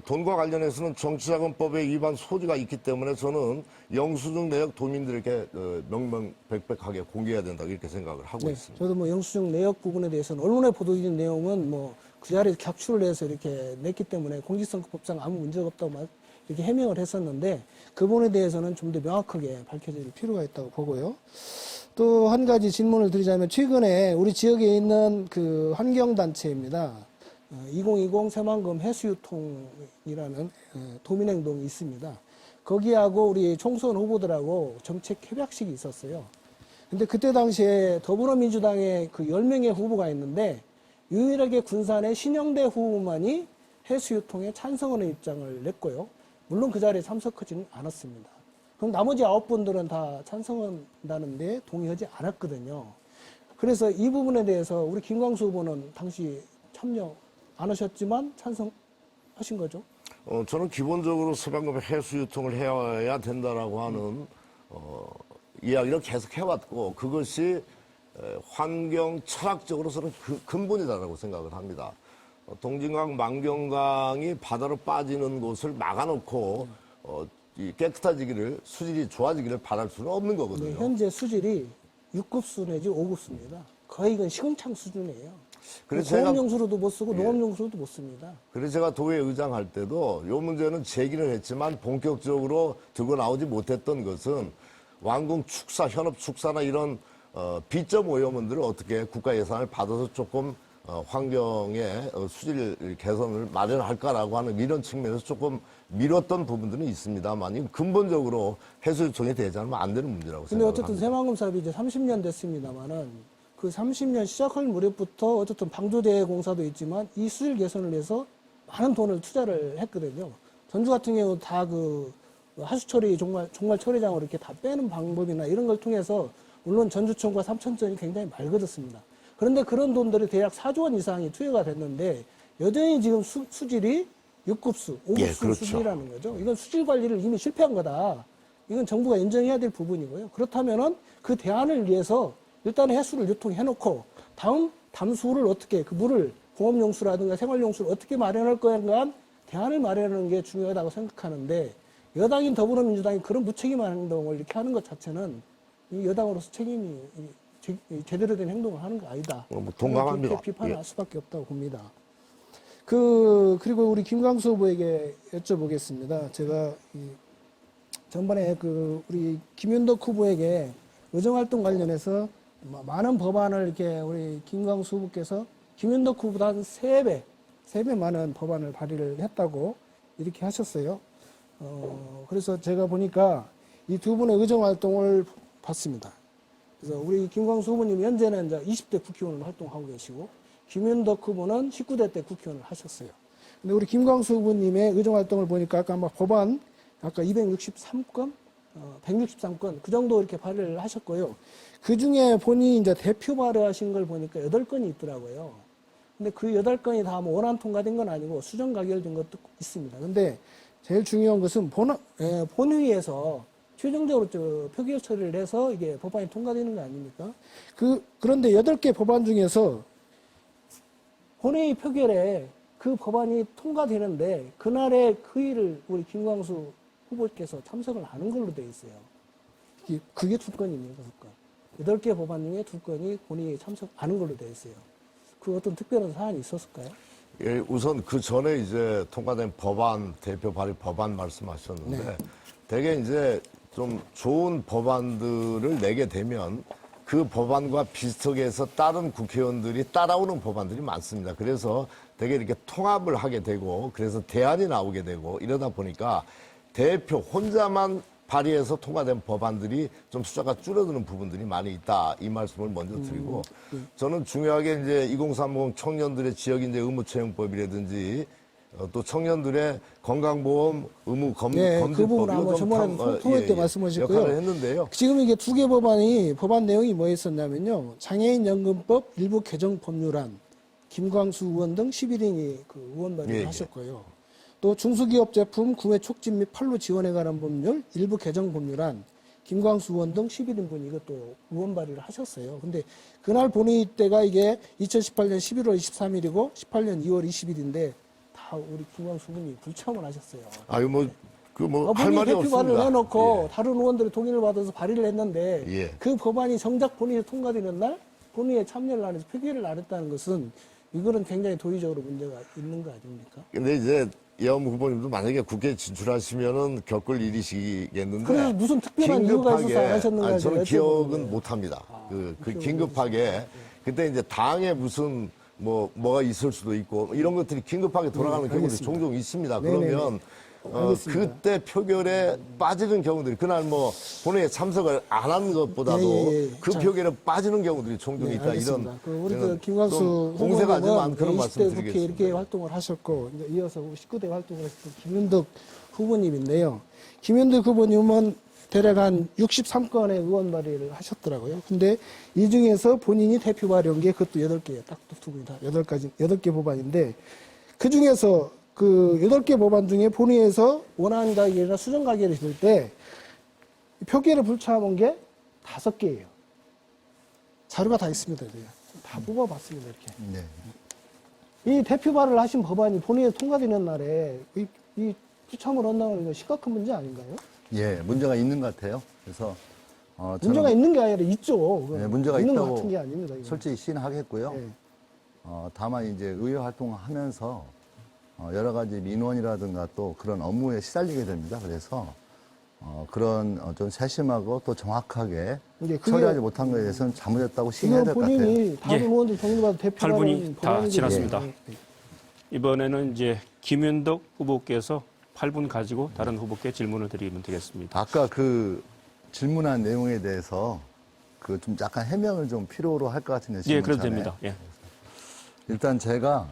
돈과 관련해서는 정치자금법의 위반 소지가 있기 때문에 저는 영수증 내역 도민들에게 명명백백하게 공개해야 된다 이렇게 생각을 하고 네, 있습니다. 저도 뭐 영수증 내역 부분에 대해서는 언론에 보도된 내용은 뭐 그 자리에서 격추를 해서 이렇게 냈기 때문에 공직선거법상 아무 문제가 없다고 이렇게 해명을 했었는데 그 부분에 대해서는 좀 더 명확하게 밝혀질 필요가 있다고 보고요. 또 한 가지 질문을 드리자면 최근에 우리 지역에 있는 그 환경단체입니다. 2020 새만금 해수유통이라는 도민행동이 있습니다. 거기하고 우리 총선 후보들하고 정책 협약식이 있었어요. 근데 그때 당시에 더불어민주당의 그 10명의 후보가 있는데 유일하게 군산의 신영대 후보만이 해수유통에 찬성하는 입장을 냈고요. 물론 그 자리에 참석하지는 않았습니다. 그럼 나머지 9분들은 다 찬성한다는데 동의하지 않았거든요. 그래서 이 부분에 대해서 우리 김광수 후보는 당시 참여 안 하셨지만 찬성하신 거죠? 저는 기본적으로 새만금 해수유통을 해야 된다라고 하는 이야기를 계속 해왔고 그것이 환경 철학적으로서는 근본이다라고 생각을 합니다. 동진강 만경강이 바다로 빠지는 곳을 막아놓고 이 깨끗해지기를 수질이 좋아지기를 바랄 수는 없는 거거든요. 네, 현재 수질이 6급수 내지 5급수입니다. 거의 이건 시궁창 수준이에요. 그래서 제가 공업용수로도 못 쓰고 농업용수로도 못 씁니다. 그래서 제가 도의 의장할 때도 이 문제는 제기를 했지만 본격적으로 들고 나오지 못했던 것은 완공 축사, 현업 축사나 이런 비점 오염원들을 어떻게 국가 예산을 받아서 조금 환경의 수질 개선을 마련할까라고 하는 이런 측면에서 조금 미뤘던 부분들은 있습니다만 근본적으로 해수유통에 대지 않으면 안 되는 문제라고 근데 생각합니다. 어쨌든 새만금 사업이 이제 30년 됐습니다만은 그 30년 시작할 무렵부터 어쨌든 방조대 공사도 있지만 이 수질 개선을 위해서 많은 돈을 투자를 했거든요. 전주 같은 경우 다 그 하수처리 종말 처리장으로 이렇게 다 빼는 방법이나 이런 걸 통해서 물론 전주천과 삼천천이 굉장히 맑아졌습니다. 그런데 그런 돈들이 대략 4조 원 이상이 투여가 됐는데 여전히 지금 수질이 6급수, 5급수 예, 그렇죠. 수질이라는 거죠. 이건 수질 관리를 이미 실패한 거다. 이건 정부가 인정해야 될 부분이고요. 그렇다면은 그 대안을 위해서 일단 해수를 유통해놓고 다음 담수를 어떻게 그 물을 공업용수라든가 생활용수를 어떻게 마련할 거야가 대안을 마련하는 게 중요하다고 생각하는데 여당인 더불어민주당이 그런 무책임한 행동을 이렇게 하는 것 자체는 이 여당으로서 책임이 제대로 된 행동을 하는 거 아니다. 동감합니다. 그렇게 비판할 수밖에 없다고 봅니다. 그리고 우리 김광수 후보에게 여쭤보겠습니다. 제가 전번에 우리 김윤덕 후보에게 의정활동 관련해서 많은 법안을 이렇게 우리 김광수 후보께서 김윤덕 후보보다 한 3배 많은 법안을 발의를 했다고 이렇게 하셨어요. 그래서 제가 보니까 이 두 분의 의정활동을 봤습니다. 그래서 우리 김광수 후보님 현재는 이제 20대 국회의원으로 활동하고 계시고 김윤덕 후보는 19대 때 국회의원을 하셨어요. 근데 우리 김광수 후보님의 의정활동을 보니까 아까 법안 아까 263건, 163건 그 정도 이렇게 발의를 하셨고요. 그 중에 본인이 이제 대표 발의하신 걸 보니까 8건이 있더라고요. 근데 그 8건이 다 뭐 원안 통과된 건 아니고 수정 가결된 것도 있습니다. 근데 제일 중요한 것은 본회의에서 최종적으로 표결 처리를 해서 이게 법안이 통과되는 거 아닙니까? 그런데 8개 법안 중에서 본회의 표결에 그 법안이 통과되는데 그날의 회의를 우리 김광수 후보께서 참석을 하는 걸로 되어 있어요. 그게 2건이네요, 2건. 8개 법안 중에 2건이 본회의에 참석하는 걸로 되어 있어요. 그 어떤 특별한 사안이 있었을까요? 예, 우선 그 전에 이제 통과된 법안, 대표 발의 법안 말씀하셨는데, 네. 되게 이제 좀 좋은 법안들을 내게 되면 그 법안과 비슷하게 해서 다른 국회의원들이 따라오는 법안들이 많습니다. 그래서 되게 이렇게 통합을 하게 되고, 그래서 대안이 나오게 되고, 이러다 보니까 대표 혼자만 발의해서 통과된 법안들이 좀 숫자가 줄어드는 부분들이 많이 있다. 이 말씀을 먼저 드리고, 저는 중요하게 이제 2030 청년들의 지역 인재 의무채용법이라든지 또 청년들의 건강보험 의무 네, 그 검진법 부분 아마 저번에 통회 때 말씀하셨고요. 역할을 했는데요. 지금 이게 2개 법안이 법안 내용이 뭐였었냐면요. 장애인연금법 일부 개정 법률안 김광수 의원 등 11인이 그 의원 발의를 예, 예. 하셨고요. 또 중소기업 제품 구매 촉진 및 판로 지원에 관한 법률 일부 개정 법률안 김광수 의원 등 11인분이 이것도 의원 발의를 하셨어요. 근데 그날 본회의 때가 이게 2018년 11월 23일이고 18년 2월 20일인데 다 우리 김광수 의원이 불참을 하셨어요. 아유, 할 본인이 말이 대표 없습니다. 발의를 해놓고 예. 다른 의원들의 동의를 받아서 발의를 했는데 예. 그 법안이 정작 본회의에 통과되는 날 본회의에 참여를 안 해서 표결을 안 했다는 것은 이거는 굉장히 도의적으로 문제가 있는 거 아닙니까? 근데 이제 이하무 후보님도 만약에 국회에 진출하시면은 겪을 일이시겠는데. 그래서 무슨 특별한 이유가 있어서 안 하셨는가 아니, 저는 여쭤보는 기억은 거예요. 못 합니다. 그 긴급하게. 그때 이제 당에 무슨 뭐가 있을 수도 있고 이런 것들이 긴급하게 돌아가는 경우들이 알겠습니다. 종종 있습니다. 네네네. 그러면 알겠습니다. 그때 표결에 빠지는 경우들이 그날 본회의에 참석을 안 한 것보다도 예. 그 자. 표결에 빠지는 경우들이 종종 네, 있다. 알겠습니다. 이런 그 우리 저는 그 김광수 좀 공세가지만 그런 후보님은 말씀 20대 국회 드리겠습니다. 이렇게 활동을 하셨고 이제 이어서 19대 활동을 하셨던 김윤덕 후보님인데요. 김윤덕 후보님은 대략 한 63건의 의원 발의를 하셨더라고요. 근데 이 중에서 본인이 대표 발의한 게 그것도 8개예요. 딱 두 분이 다 8개 법안인데 그 중에서 그 8개 법안 중에 본회의에서 원안 가결이나 수정 가결이 될 때 표결에 불참한 게 5개예요. 자료가 다 있습니다. 다 뽑아봤습니다. 이렇게. 네. 이 대표 발의를 하신 법안이 본회의에 통과되는 날에 이 불참을 한다는 건 심각한 문제 아닌가요? 예, 문제가 있는 것 같아요. 그래서 저는 문제가 있는 게 아니라 있죠. 네, 문제가 있는 것 있다고 같은 게 아닙니다. 이건. 솔직히 시인하겠고요. 네. 다만 이제 의회 활동을 하면서 여러 가지 민원이라든가 또 그런 업무에 시달리게 됩니다. 그래서 그런 좀 세심하고 또 정확하게 근데 그게- 처리하지 못한 것에 대해서는 잘못했다고 시인해야 지금 될 것 같아요. 본인이 다른 예. 의원들 동의받아 대표 8분이 발의한 다 법안인데 지났습니다. 네. 이번에는 이제 김윤덕 후보께서 8분 가지고 다른 후보께 질문을 드리면 되겠습니다. 아까 그 질문한 내용에 대해서 그 좀 약간 해명을 좀 필요로 할 것 같은데 예, 그래도 질문 됩니다. 예. 일단 제가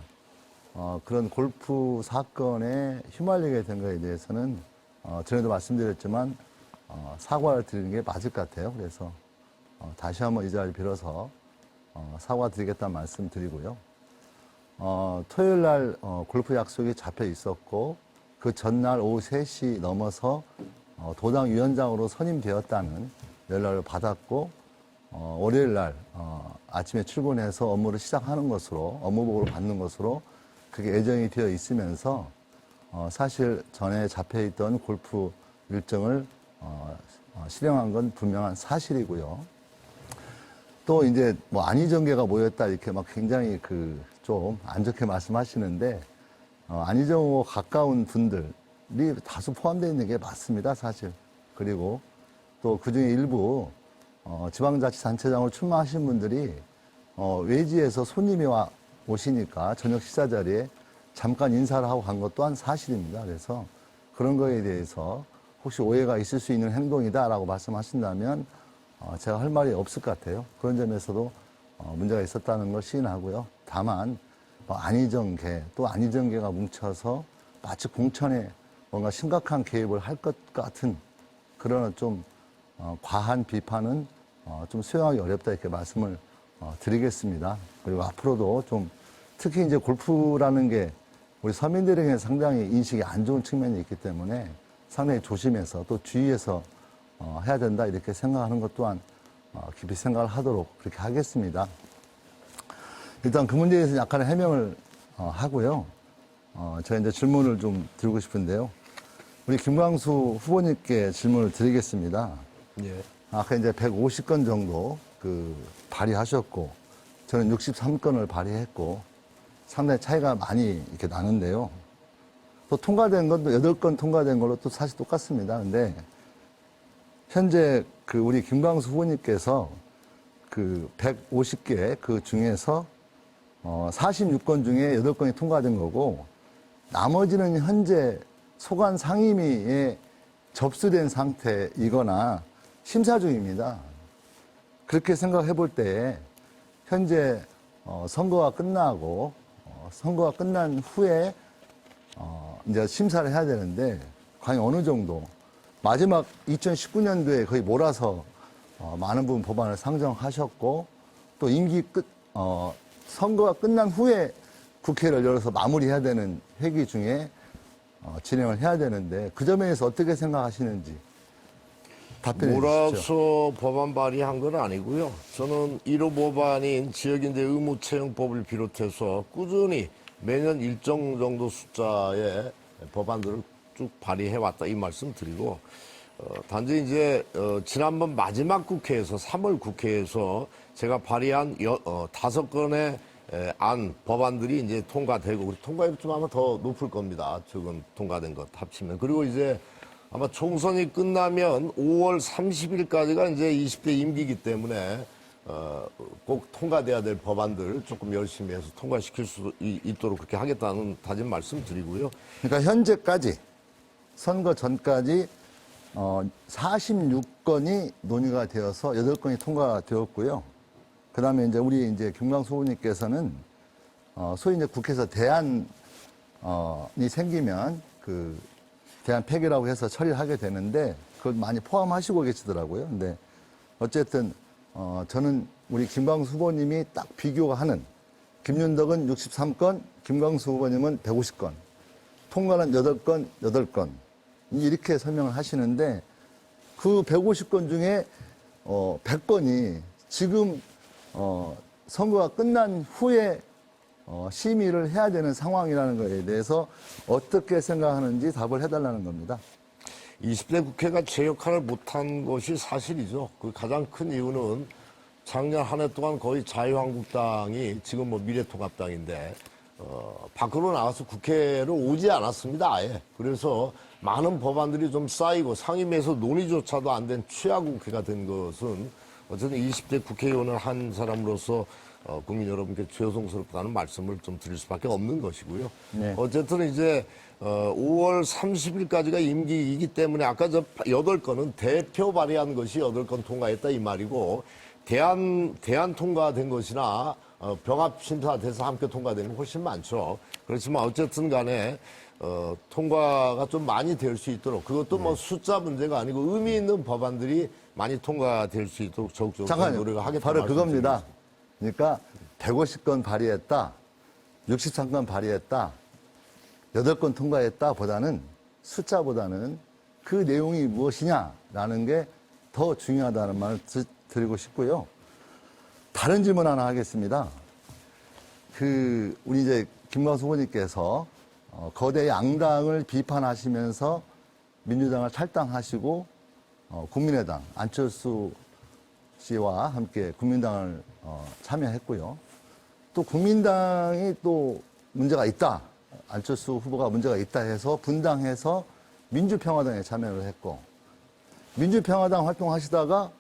그런 골프 사건에 휘말리게 된 거에 대해서는 전에도 말씀드렸지만 사과를 드리는 게 맞을 것 같아요. 그래서 다시 한번 이 자리를 빌어서 사과드리겠다는 말씀 드리고요. 토요일 날 골프 약속이 잡혀 있었고 그 전날 오후 3시 넘어서 도당 위원장으로 선임되었다는 연락을 받았고 월요일 날 아침에 출근해서 업무를 시작하는 것으로 업무보고를 받는 것으로 그게 예정이 되어 있으면서 사실 전에 잡혀있던 골프 일정을 실행한 건 분명한 사실이고요. 또 이제 뭐 안희정계가 모였다 이렇게 막 굉장히 그 좀 안 좋게 말씀하시는데 안희정 후보 가까운 분들이 다수 포함되어 있는 게 맞습니다, 사실. 그리고 또 그중에 일부 지방자치단체장으로 출마하신 분들이 외지에서 손님이 오시니까 저녁 식사 자리에 잠깐 인사를 하고 간 것 또한 사실입니다. 그래서 그런 거에 대해서 혹시 오해가 있을 수 있는 행동이다라고 말씀하신다면 제가 할 말이 없을 것 같아요. 그런 점에서도 문제가 있었다는 걸 시인하고요. 다만 안희정계 또 안희정계가 뭉쳐서 마치 공천에 뭔가 심각한 개입을 할 것 같은 그런 좀 과한 비판은 좀 수용하기 어렵다 이렇게 말씀을 드리겠습니다. 그리고 앞으로도 좀 특히 이제 골프라는 게 우리 서민들에게 상당히 인식이 안 좋은 측면이 있기 때문에 상당히 조심해서 또 주의해서 해야 된다 이렇게 생각하는 것 또한 깊이 생각을 하도록 그렇게 하겠습니다. 일단 그 문제에 대해서 약간의 해명을 하고요. 제가 이제 질문을 좀 드리고 싶은데요. 우리 김광수 후보님께 질문을 드리겠습니다. 예. 아까 이제 150건 정도 발의하셨고, 저는 63건을 발의했고, 상당히 차이가 많이 이렇게 나는데요. 또 통과된 것도 8건 통과된 걸로 또 사실 똑같습니다. 근데 현재 우리 김광수 후보님께서 150개 그 중에서 46건 중에 8건이 통과된 거고, 나머지는 현재 소관 상임위에 접수된 상태이거나 심사 중입니다. 그렇게 생각해 볼 때 현재 선거가 끝나고 선거가 끝난 후에 이제 심사를 해야 되는데, 과연 어느 정도 마지막 2019년도에 거의 몰아서 많은 부분 법안을 상정하셨고, 또 임기 선거가 끝난 후에 국회를 열어서 마무리해야 되는 회기 중에 진행을 해야 되는데, 그 점에 대해서 어떻게 생각하시는지 답변해 주시죠. 몰아서 법안 발의한 건 아니고요. 저는 1호 법안인 지역인재 의무채용법을 비롯해서 꾸준히 매년 일정 정도 숫자의 법안들을 쭉 발의해왔다, 이 말씀 드리고, 단지 이제 지난번 마지막 국회에서 3월 국회에서 제가 발의한 5건의 법안들이 이제 통과되고, 통과율이 좀 아마 더 높을 겁니다. 지금 통과된 것 합치면. 그리고 이제 아마 총선이 끝나면 5월 30일까지가 이제 20대 임기이기 때문에 꼭 통과돼야 될 법안들 조금 열심히 해서 통과시킬 수 있도록 그렇게 하겠다는 다짐 말씀드리고요. 그러니까 현재까지 선거 전까지 46건이 논의가 되어서 8건이 통과되었고요. 그다음에 이제 우리 이제 김광수 후보님께서는 소위 이제 국회에서 대안이 생기면 대안 폐기라고 해서 처리를 하게 되는데, 그걸 많이 포함하시고 계시더라고요. 근데 어쨌든 저는 우리 김광수 후보님이 딱 비교가 하는, 김윤덕은 63건, 김광수 후보님은 150건, 통과는 8건, 8건 이렇게 설명을 하시는데, 그 150건 중에 100건이 지금 선거가 끝난 후에 심의를 해야 되는 상황이라는 것에 대해서 어떻게 생각하는지 답을 해달라는 겁니다. 20대 국회가 제 역할을 못한 것이 사실이죠. 그 가장 큰 이유는 작년 한 해 동안 거의 자유한국당이 지금 미래통합당인데 밖으로 나가서 국회를 오지 않았습니다, 아예. 그래서 많은 법안들이 좀 쌓이고 상임위에서 논의조차도 안 된 취하국회가 된 것은 어쨌든 20대 국회의원을 한 사람으로서 국민 여러분께 죄송스럽다는 말씀을 좀 드릴 수밖에 없는 것이고요. 네. 어쨌든 이제 5월 30일까지가 임기이기 때문에 아까 저 8건은 대표 발의한 것이 8건 통과했다 이 말이고, 대안 통과된 것이나 병합 심사돼서 함께 통과된 건 훨씬 많죠. 그렇지만 어쨌든 간에 통과가 좀 많이 될 수 있도록, 그것도 뭐 숫자 문제가 아니고 의미 있는 법안들이 많이 통과될 수 있도록 적극적으로 노력을 하겠다. 바로 그겁니다. 그러니까 150건 발의했다, 63건 발의했다, 8건 통과했다 보다는, 숫자보다는 그 내용이 무엇이냐라는 게 더 중요하다는 말을 드리고 싶고요. 다른 질문 하나 하겠습니다. 우리 이제 김광수 후보님께서 거대 양당을 비판하시면서 민주당을 탈당하시고 국민의당 안철수 씨와 함께 국민당을 참여했고요. 또 국민당이 또 문제가 있다, 안철수 후보가 문제가 있다 해서 분당해서 민주평화당에 참여를 했고, 민주평화당 활동하시다가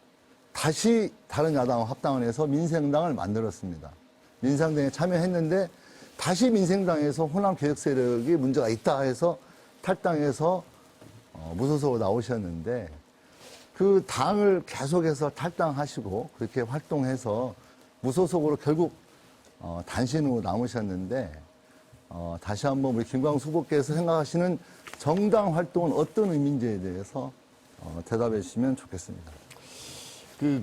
다시 다른 야당과 합당을 해서 민생당을 만들었습니다. 민생당에 참여했는데 다시 민생당에서 호남 개혁 세력이 문제가 있다 해서 탈당해서 무소속으로 나오셨는데, 그 당을 계속해서 탈당하시고 그렇게 활동해서 무소속으로 결국 단신으로 남으셨는데, 다시 한번 우리 김광수 후보께서 생각하시는 정당 활동은 어떤 의미인지에 대해서 대답해 주시면 좋겠습니다.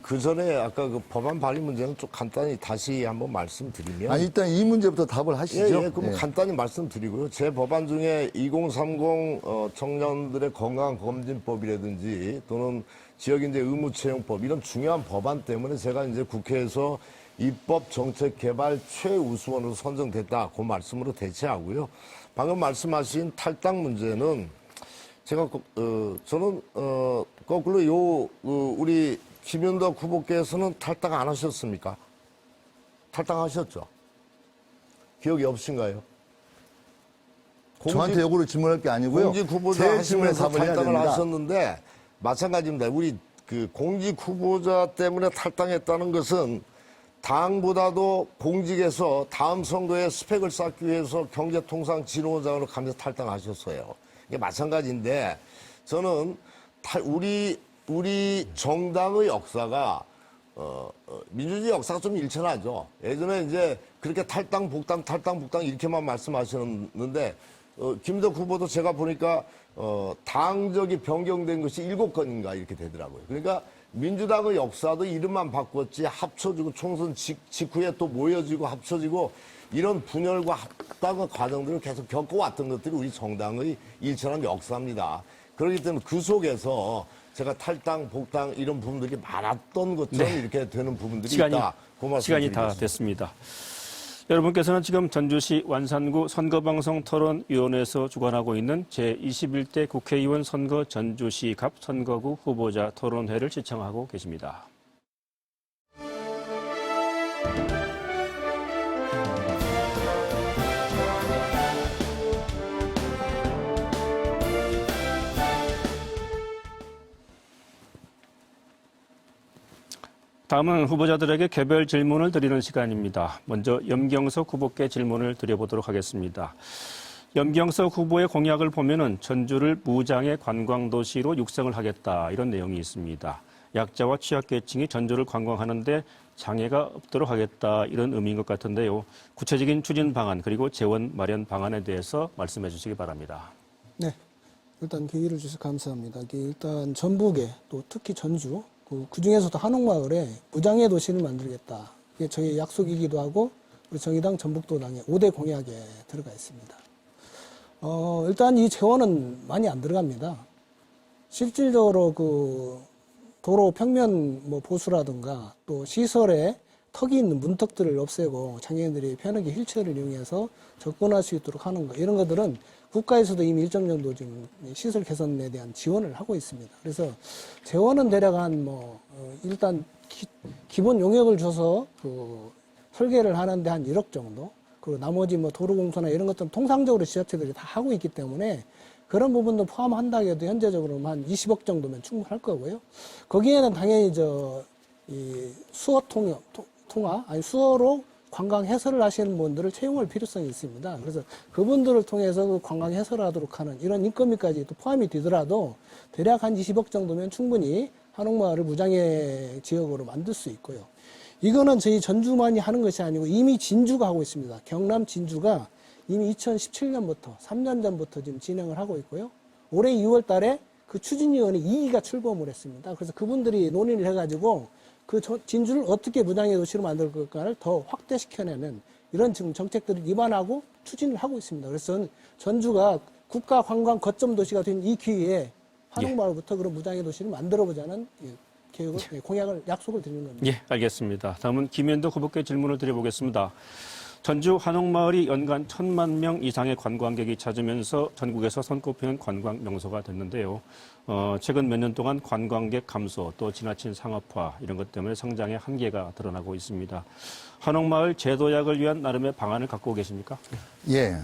그 전에 아까 그 법안 발의 문제는 좀 간단히 다시 한번 말씀드리면. 일단 이 문제부터 답을 하시죠. 예, 그럼 간단히 말씀드리고요. 제 법안 중에 2030 청년들의 건강검진법이라든지 또는 지역인재 의무채용법, 이런 중요한 법안 때문에 제가 이제 국회에서 입법 정책 개발 최우수원으로 선정됐다. 그 말씀으로 대체하고요. 방금 말씀하신 탈당 문제는 제가 저는 거꾸로 우리 김윤덕 후보께서는 탈당 안 하셨습니까? 탈당하셨죠? 기억이 없으신가요? 저한테 요구를 질문할 게 아니고요. 공직 후보자 제 질문에 하시면서 답을 해야 탈당을 됩니다. 하셨는데 마찬가지입니다. 우리 그 공직 후보자 때문에 탈당했다는 것은 당보다도 공직에서 다음 선거에 스펙을 쌓기 위해서 경제통상진흥원장으로 가면서 탈당하셨어요. 이게 마찬가지인데 저는 우리 정당의 역사가 민주주의 역사가 좀 일천하죠. 예전에 이제 그렇게 탈당, 복당 이렇게만 말씀하셨는데 김덕 후보도 제가 보니까 당적이 변경된 것이 7건인가 이렇게 되더라고요. 그러니까 민주당의 역사도 이름만 바꿨지 합쳐지고 총선 직후에 또 모여지고 합쳐지고 이런 분열과 합당의 과정들을 계속 겪어왔던 것들이 우리 정당의 일천한 역사입니다. 그렇기 때문에 그 속에서 제가 탈당, 복당 이런 부분들이 많았던 것처럼 네. 이렇게 되는 부분들이 시간이, 있다. 그 말씀 시간이 다 드리겠습니다. 됐습니다. 여러분께서는 지금 전주시 완산구 선거방송 토론위원회에서 주관하고 있는 제21대 국회의원 선거 전주시 갑 선거구 후보자 토론회를 시청하고 계십니다. 다음은 후보자들에게 개별 질문을 드리는 시간입니다. 먼저 염경석 후보께 질문을 드려보도록 하겠습니다. 염경석 후보의 공약을 보면은 전주를 무장의 관광도시로 육성을 하겠다 이런 내용이 있습니다. 약자와 취약계층이 전주를 관광하는데 장애가 없도록 하겠다 이런 의미인 것 같은데요. 구체적인 추진 방안 그리고 재원 마련 방안에 대해서 말씀해 주시기 바랍니다. 네, 일단 기회를 주셔서 감사합니다. 일단 전북에 또 특히 전주 그 중에서도 한옥마을에 무장애 도시를 만들겠다. 이게 저희 약속이기도 하고 우리 정의당 전북도당의 5대 공약에 들어가 있습니다. 일단 이 재원은 많이 안 들어갑니다. 실질적으로 그 도로 평면 뭐 보수라든가 또 시설에 턱이 있는 문턱들을 없애고 장애인들이 편하게 휠체어를 이용해서 접근할 수 있도록 하는 거 이런 것들은 국가에서도 이미 일정 정도 지금 시설 개선에 대한 지원을 하고 있습니다. 그래서 재원은 대략 한 일단 기본 용역을 줘서 그 설계를 하는데 한 1억 정도. 그리고 나머지 뭐 도로공사나 이런 것들은 통상적으로 지자체들이 다 하고 있기 때문에 그런 부분도 포함한다 해도 현재적으로 한 20억 정도면 충분할 거고요. 거기에는 당연히 이 수어 통화, 아니 수어로 관광 해설을 하시는 분들을 채용할 필요성이 있습니다. 그래서 그분들을 통해서 그 관광 해설을 하도록 하는 이런 인건비까지 또 포함이 되더라도 대략 한 20억 정도면 충분히 한옥마을을 무장애 지역으로 만들 수 있고요. 이거는 저희 전주만이 하는 것이 아니고 이미 진주가 하고 있습니다. 경남 진주가 이미 2017년부터 3년 전부터 지금 진행을 하고 있고요. 올해 2월 달에 그 추진위원회 2기가 출범을 했습니다. 그래서 그분들이 논의를 해가지고 그 진주를 어떻게 무장애 도시로 만들 것까를 더 확대시켜내는 이런 지금 정책들을 입안하고 추진을 하고 있습니다. 그래서 전주가 국가 관광 거점 도시가 된 이 기회에 한옥마을부터 그런 무장애 도시를 만들어보자는 계획을, 공약을 약속을 드리는 겁니다. 예, 알겠습니다. 다음은 김현덕 후보께 질문을 드려보겠습니다. 전주 한옥마을이 연간 1,000만 명 이상의 관광객이 찾으면서 전국에서 손꼽히는 관광 명소가 됐는데요. 최근 몇 년 동안 관광객 감소 또 지나친 상업화 이런 것 때문에 성장의 한계가 드러나고 있습니다. 한옥마을 재도약을 위한 나름의 방안을 갖고 계십니까? 예.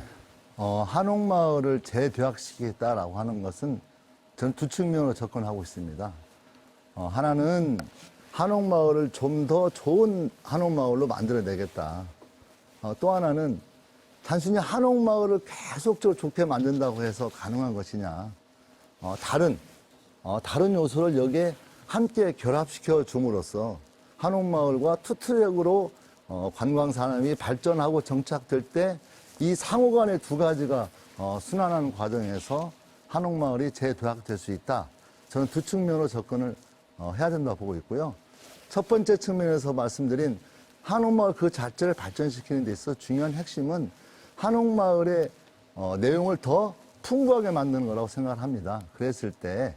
한옥마을을 재도약시키겠다라고 하는 것은 저는 두 측면으로 접근하고 있습니다. 하나는 한옥마을을 좀 더 좋은 한옥마을로 만들어내겠다. 또 하나는 단순히 한옥마을을 계속적으로 좋게 만든다고 해서 가능한 것이냐. 다른 요소를 여기에 함께 결합시켜 줌으로써 한옥마을과 투트랙으로 관광산업이 발전하고 정착될 때 이 상호 간의 두 가지가 순환하는 과정에서 한옥마을이 재도약될 수 있다. 저는 두 측면으로 접근을 해야 된다고 보고 있고요. 첫 번째 측면에서 말씀드린 한옥마을 그 자체를 발전시키는 데 있어 중요한 핵심은 한옥마을의 내용을 더 풍부하게 만드는 거라고 생각을 합니다. 그랬을 때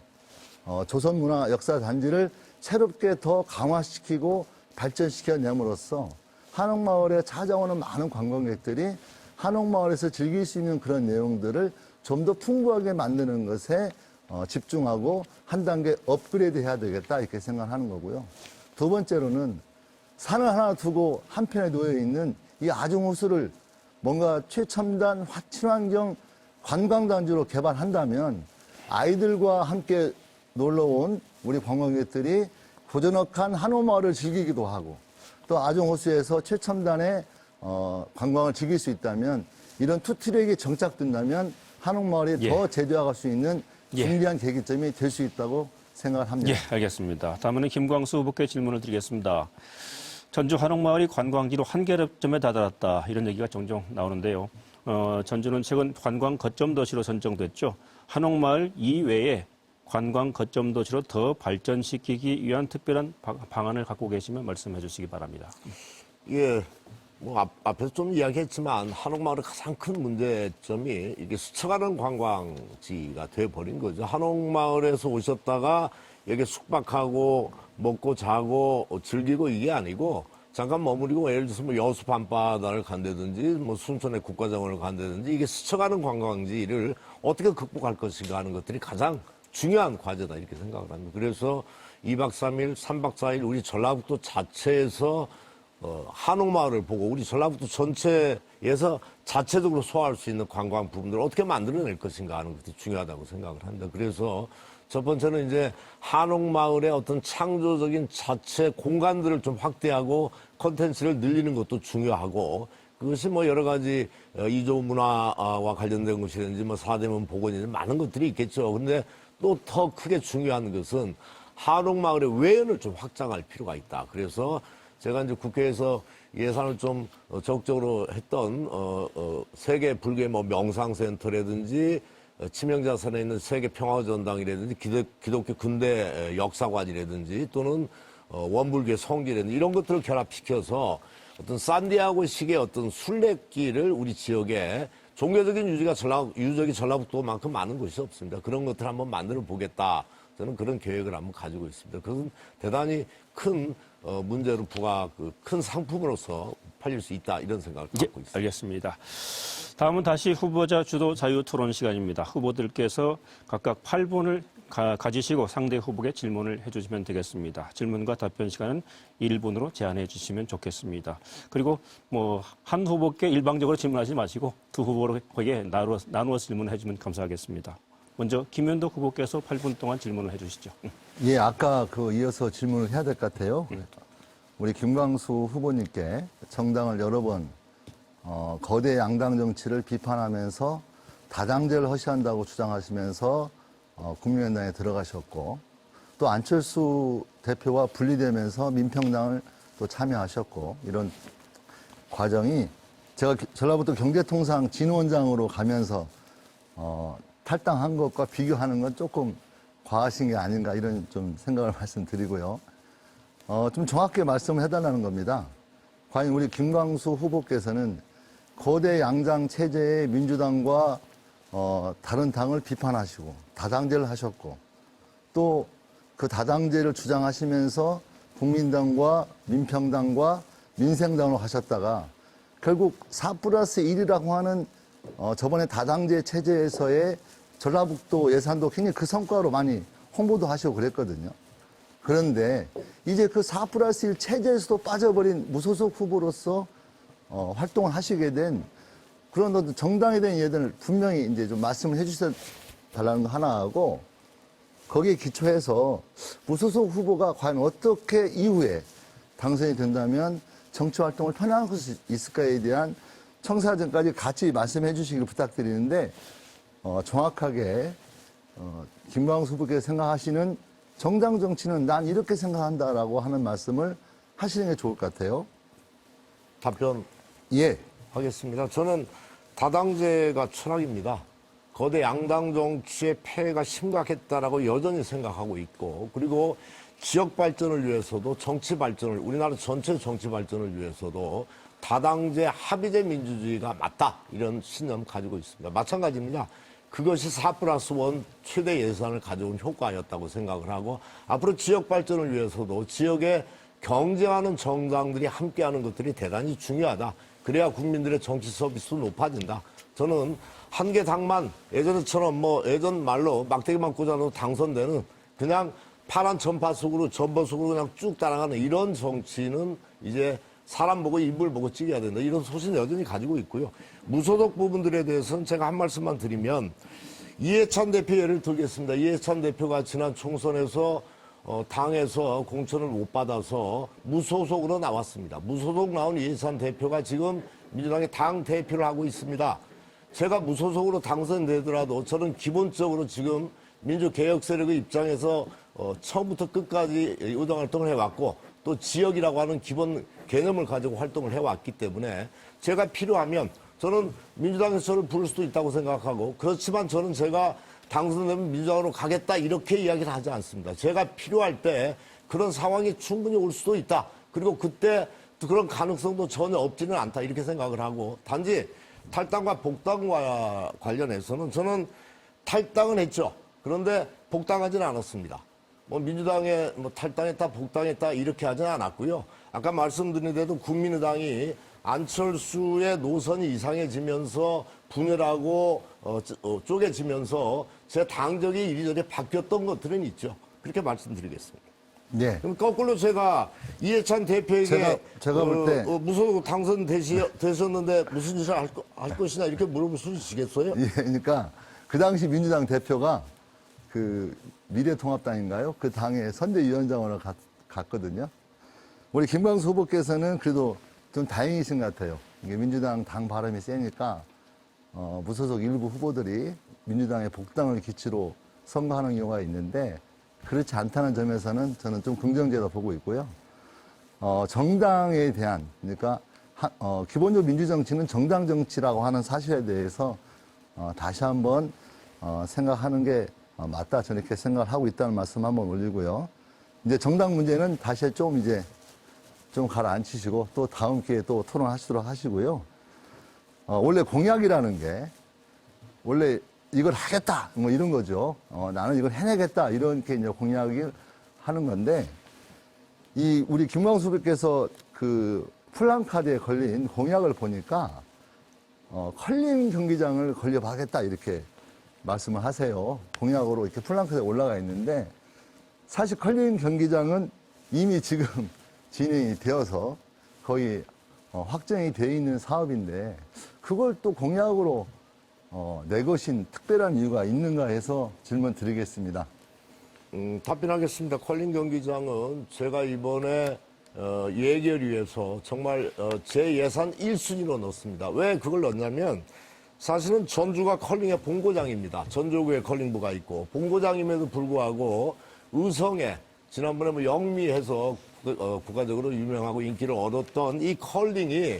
조선문화 역사단지를 새롭게 더 강화시키고 발전시켜냄으로써 한옥마을에 찾아오는 많은 관광객들이 한옥마을에서 즐길 수 있는 그런 내용들을 좀 더 풍부하게 만드는 것에 집중하고 한 단계 업그레이드 해야 되겠다 이렇게 생각하는 거고요. 두 번째로는 산을 하나 두고 한편에 놓여 있는 이 아중호수를 뭔가 최첨단 친환경 관광단지로 개발한다면 아이들과 함께 놀러 온 우리 관광객들이 고즈넉한 한옥마을을 즐기기도 하고 또 아중호수에서 최첨단의 관광을 즐길 수 있다면 이런 투트랙이 정착된다면 한옥마을이 예. 더 제대화할 수 있는 예. 중대한 계기점이 될 수 있다고 생각을 합니다. 예, 알겠습니다. 다음은 김광수 후보께 질문을 드리겠습니다. 전주 한옥마을이 관광지로 한계점에 다다랐다 이런 얘기가 종종 나오는데요. 전주는 최근 관광 거점 도시로 선정됐죠. 한옥마을 이외에 관광 거점 도시로 더 발전시키기 위한 특별한 방안을 갖고 계시면 말씀해 주시기 바랍니다. 예, 뭐 앞에서 좀 이야기했지만 한옥마을의 가장 큰 문제점이 이게 스쳐가는 관광지가 돼버린 거죠. 한옥마을에서 오셨다가 여기 숙박하고 먹고 자고 즐기고 이게 아니고 잠깐 머무르고 예를 들어서 뭐 여수 밤바다를 간다든지 뭐 순천의 국가정원을 간다든지 이게 스쳐가는 관광지를 어떻게 극복할 것인가 하는 것들이 가장 중요한 과제다 이렇게 생각을 합니다. 그래서 2박 3일, 3박 4일 우리 전라북도 자체에서 한옥마을을 보고 우리 전라북도 전체에서 자체적으로 소화할 수 있는 관광 부분들을 어떻게 만들어낼 것인가 하는 것이 중요하다고 생각을 합니다. 그래서 첫 번째는 이제 한옥마을의 어떤 창조적인 자체 공간들을 좀 확대하고 콘텐츠를 늘리는 것도 중요하고 그것이 뭐 여러 가지 이조 문화와 관련된 것이든지 뭐 사대문 복원이든지 많은 것들이 있겠죠. 근데 또 더 크게 중요한 것은 한옥마을의 외연을 좀 확장할 필요가 있다. 그래서 제가 이제 국회에서 예산을 좀 적극적으로 했던 세계 불교의 뭐 명상센터라든지 치명자산에 있는 세계 평화전당이라든지 기독교 근대 역사관이라든지 또는 원불교의 성지라든지 이런 것들을 결합시켜서 어떤 산디아고식의 어떤 순례길을 우리 지역에 종교적인 유적이 전라북도만큼 많은 곳이 없습니다. 그런 것들을 한번 만들어 보겠다. 저는 그런 계획을 한번 가지고 있습니다. 그것은 대단히 큰 문제로 큰 상품으로서 팔릴 수 있다 이런 생각을 갖고 있습니다. 알겠습니다. 다음은 다시 후보자 주도 자유 토론 시간입니다. 후보들께서 각각 8분을 가지시고 상대 후보에게 질문을 해주시면 되겠습니다. 질문과 답변 시간은 1분으로 제한해 주시면 좋겠습니다. 그리고 뭐 한 후보께 일방적으로 질문하지 마시고 두 후보에게 나누어서 질문해 주면 감사하겠습니다. 먼저 김현덕 후보께서 8분 동안 질문을 해주시죠. 예, 아까 이어서 질문을 해야 될 것 같아요. 우리 김광수 후보님께 정당을 여러 번 거대 양당 정치를 비판하면서 다당제를 허시한다고 주장하시면서 국민의당에 들어가셨고 또 안철수 대표와 분리되면서 민평당을 또 참여하셨고 이런 과정이 제가 전라북도 경제통상 진원장으로 가면서 탈당한 것과 비교하는 건 조금 과하신 게 아닌가 이런 좀 생각을 말씀드리고요. 좀 정확하게 말씀을 해달라는 겁니다. 과연 우리 김광수 후보께서는 거대 양당 체제의 민주당과 다른 당을 비판하시고 다당제를 하셨고 또 그 다당제를 주장하시면서 국민당과 민평당과 민생당으로 하셨다가 결국 4+1이라고 하는 저번에 다당제 체제에서의 전라북도 예산도 굉장히 그 성과로 많이 홍보도 하시고 그랬거든요. 그런데 이제 그 4+1 체제에서도 빠져버린 무소속 후보로서 활동을 하시게 된 그런 어떤 정당에 대한 예들을 분명히 이제 좀 말씀을 해주셔야 달라는 거 하나 하고 거기에 기초해서 무소속 후보가 과연 어떻게 이후에 당선이 된다면 정치 활동을 편향할 수 있을까에 대한 청사전까지 같이 말씀해 주시기를 부탁드리는데 정확하게 김광수 후보께서 생각하시는 정당 정치는 난 이렇게 생각한다라고 하는 말씀을 하시는 게 좋을 것 같아요. 답변 예. 하겠습니다. 저는 다당제가 철학입니다. 거대 양당 정치의 폐해가 심각했다라고 여전히 생각하고 있고 그리고 지역 발전을 위해서도 정치 발전을 우리나라 전체 정치 발전을 위해서도 다당제 합의제 민주주의가 맞다 이런 신념 가지고 있습니다. 마찬가지입니다. 그것이 4+1 최대 예산을 가져온 효과였다고 생각을 하고 앞으로 지역 발전을 위해서도 지역의 경쟁하는 정당들이 함께하는 것들이 대단히 중요하다. 그래야 국민들의 정치 서비스도 높아진다. 저는 한 개 당만 예전처럼 뭐 예전 말로 막대기만 꽂아놓고 당선되는 그냥 파란 전파 속으로 전보 속으로 그냥 쭉 따라가는 이런 정치는 이제 사람 보고 인물 보고 찍어야 된다. 이런 소신 여전히 가지고 있고요. 무소속 부분들에 대해서는 제가 한 말씀만 드리면 이해찬 대표 예를 들겠습니다. 이해찬 대표가 지난 총선에서 당에서 공천을 못 받아서 무소속으로 나왔습니다. 무소속 나온 이해찬 대표가 지금 민주당의 당 대표를 하고 있습니다. 제가 무소속으로 당선되더라도 저는 기본적으로 지금 민주개혁 세력의 입장에서 처음부터 끝까지 의정 활동을 해왔고 또 지역이라고 하는 기본 개념을 가지고 활동을 해왔기 때문에 제가 필요하면 저는 민주당에서 저를 부를 수도 있다고 생각하고 그렇지만 저는 제가 당선되면 민주당으로 가겠다 이렇게 이야기를 하지 않습니다. 제가 필요할 때 그런 상황이 충분히 올 수도 있다. 그리고 그때 그런 가능성도 전혀 없지는 않다 이렇게 생각을 하고 단지 탈당과 복당과 관련해서는 저는 탈당은 했죠. 그런데 복당하지는 않았습니다. 뭐 민주당에 뭐 탈당했다 복당했다 이렇게 하지는 않았고요. 아까 말씀드린 대로 국민의당이 안철수의 노선이 이상해지면서 분열하고 쪼개지면서 제 당적이 이리저리 바뀌었던 것들은 있죠. 그렇게 말씀드리겠습니다. 네. 그럼 거꾸로 제가 이해찬 대표에게 제가 볼 때 무소속 당선되셨는데 무슨 짓을 할 것이냐 이렇게 물어보시겠어요? 예, 그러니까 그 당시 민주당 대표가 그 미래통합당인가요? 그 당의 선대위원장으로 갔거든요. 우리 김광수 후보께서는 그래도 좀 다행이신 것 같아요. 이게 민주당 당 바람이 세니까 무소속 일부 후보들이 민주당의 복당을 기치로 선거하는 경우가 있는데 그렇지 않다는 점에서는 저는 좀 긍정적으로 보고 있고요. 정당에 대한 그러니까 기본적으로 민주정치는 정당 정치라고 하는 사실에 대해서 다시 한번 생각하는 게 맞다 저는 이렇게 생각을 하고 있다는 말씀 한번 올리고요. 이제 정당 문제는 다시 좀 가라앉히시고 또 다음 기회에 또 토론하시도록 하시고요. 원래 공약이라는 게 원래 이걸 하겠다 뭐 이런 거죠. 나는 이걸 해내겠다 이렇게 이제 공약을 하는 건데 이 우리 김광수 후보께서 그 플랜카드에 걸린 공약을 보니까 컬링 경기장을 건립하겠다 이렇게 말씀을 하세요. 공약으로 이렇게 플랜카드에 올라가 있는데 사실 컬링 경기장은 이미 지금 진행이 되어서 거의 확정이 돼 있는 사업인데 그걸 또 공약으로 내것인 특별한 이유가 있는가 해서 질문 드리겠습니다. 답변하겠습니다. 컬링 경기장은 제가 이번에 예결위에서 정말 제 예산 1순위로 넣었습니다. 왜 그걸 넣었냐면 사실은 전주가 컬링의 본고장입니다. 전주구에 컬링부가 있고 본고장임에도 불구하고 의성에 지난번에 뭐 영미해서 국가적으로 유명하고 인기를 얻었던 이 컬링이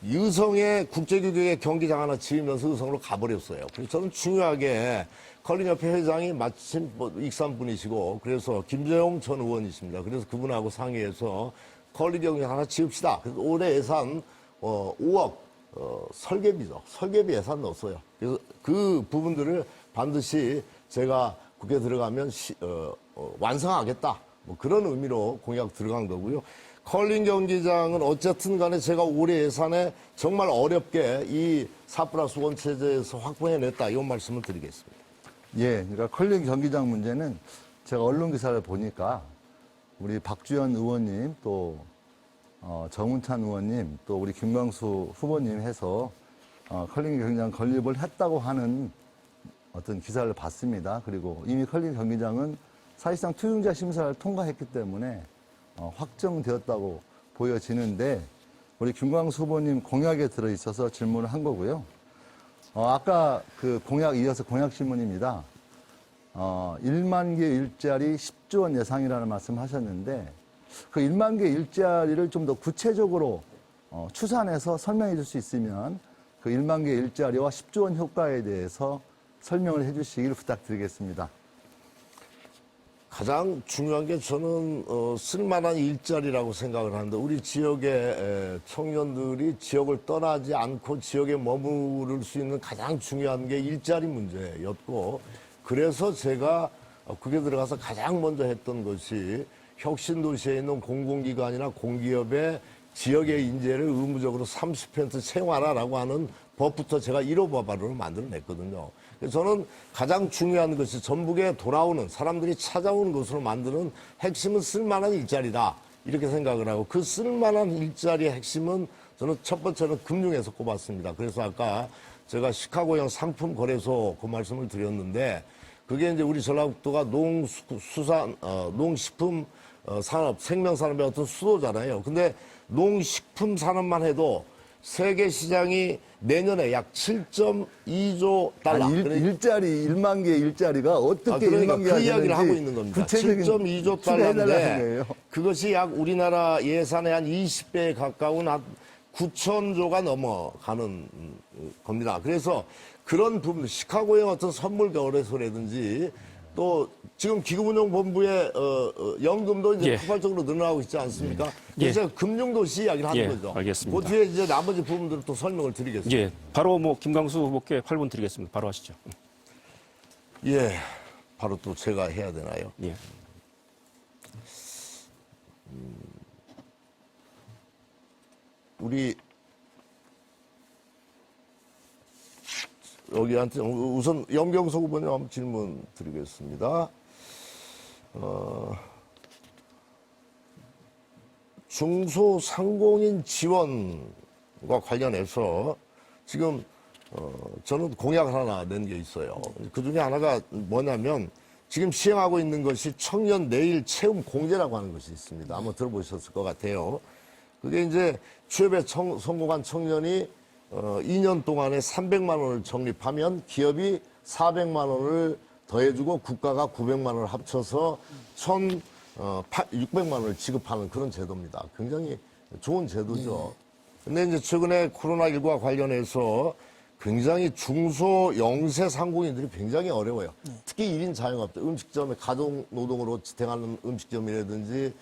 의성에 국제규격의 경기장 하나 지으면서 의성으로 가버렸어요. 그래서 저는 중요하게 컬링협회 회장이 마침 익산 분이시고 그래서 김재용 전 의원이십니다. 그래서 그분하고 상의해서 컬링 경기장 하나 지읍시다. 그래서 올해 예산 5억 설계비죠. 설계비 예산 넣었어요. 그래서 그 부분들을 반드시 제가 국회 들어가면 완성하겠다. 뭐 그런 의미로 공약 들어간 거고요. 컬링 경기장은 어쨌든 간에 제가 올해 예산에 정말 어렵게 이 4+1 체제에서 확보해냈다. 이런 말씀을 드리겠습니다. 예, 그러니까 컬링 경기장 문제는 제가 언론 기사를 보니까 우리 박주현 의원님 또 정운찬 의원님 또 우리 김광수 후보님 해서 컬링 경기장 건립을 했다고 하는 어떤 기사를 봤습니다. 그리고 이미 컬링 경기장은 사실상 투용자 심사를 통과했기 때문에 확정되었다고 보여지는데 우리 김광수 후보님 공약에 들어있어서 질문을 한 거고요. 아까 그 공약 이어서 공약 질문입니다. 1만 개 일자리 10조 원 예상이라는 말씀 하셨는데 그 1만 개 일자리를 좀 더 구체적으로 추산해서 설명해 줄 수 있으면 그 1만 개 일자리와 10조 원 효과에 대해서 설명을 해 주시길 부탁드리겠습니다. 가장 중요한 게 저는 쓸만한 일자리라고 생각을 하는데 우리 지역의 청년들이 지역을 떠나지 않고 지역에 머무를 수 있는 가장 중요한 게 일자리 문제였고 그래서 제가 국회에 들어가서 가장 먼저 했던 것이 혁신도시에 있는 공공기관이나 공기업의 지역의 인재를 의무적으로 30% 채용하라라고 하는 법부터 제가 1호 법안으로 만들어냈거든요. 그래서 저는 가장 중요한 것이 전북에 돌아오는 사람들이 찾아오는 것으로 만드는 핵심은 쓸만한 일자리다. 이렇게 생각을 하고 그 쓸만한 일자리의 핵심은 저는 첫 번째는 금융에서 꼽았습니다. 그래서 아까 제가 시카고형 상품 거래소 그 말씀을 드렸는데 그게 이제 우리 전라북도가 농식품 산업, 생명산업의 어떤 수도잖아요. 근데 농식품 산업만 해도 세계 시장이 내년에 약 7.2조 달러. 일자리 1만 개 일자리가 어떻게 그러니까 1만 개가 그 이야기를 되는지 하고 있는 겁니다. 구체적인 7.2조 추가해달라는 달러인데 거예요. 그것이 약 우리나라 예산의 한 20배에 가까운 한 9천조가 넘어가는 겁니다. 그래서 그런 부분, 시카고의 어떤 선물 거래소라든지 또 지금 기금운용본부의 연금도 이제 예. 폭발적으로 늘어나고 있지 않습니까? 예. 그래서 금융도시 이야기를 하는 예, 거죠. 알겠습니다. 그 뒤에 이제 나머지 부분들을 또 설명을 드리겠습니다. 예, 바로 뭐 김광수 후보께 8분 드리겠습니다. 바로 하시죠. 예, 바로 또 제가 해야 되나요? 예. 우리 여기한테 우선 염경석 후보님 한번 질문 드리겠습니다. 중소상공인 지원과 관련해서 지금 저는 공약을 하나 낸 게 있어요. 그 중에 하나가 뭐냐면 지금 시행하고 있는 것이 청년 내일 체험 공제라고 하는 것이 있습니다. 한번 들어보셨을 것 같아요. 그게 이제 취업에 성공한 청년이 2년 동안에 300만 원을 적립하면 기업이 400만 원을 더해주고 국가가 900만 원을 합쳐서 600만 원을 지급하는 그런 제도입니다. 굉장히 좋은 제도죠. 근데 이제 최근에 코로나19와 관련해서 굉장히 중소 영세 상공인들이 굉장히 어려워요. 특히 1인 자영업자, 음식점에 가정 노동으로 지탱하는 음식점이라든지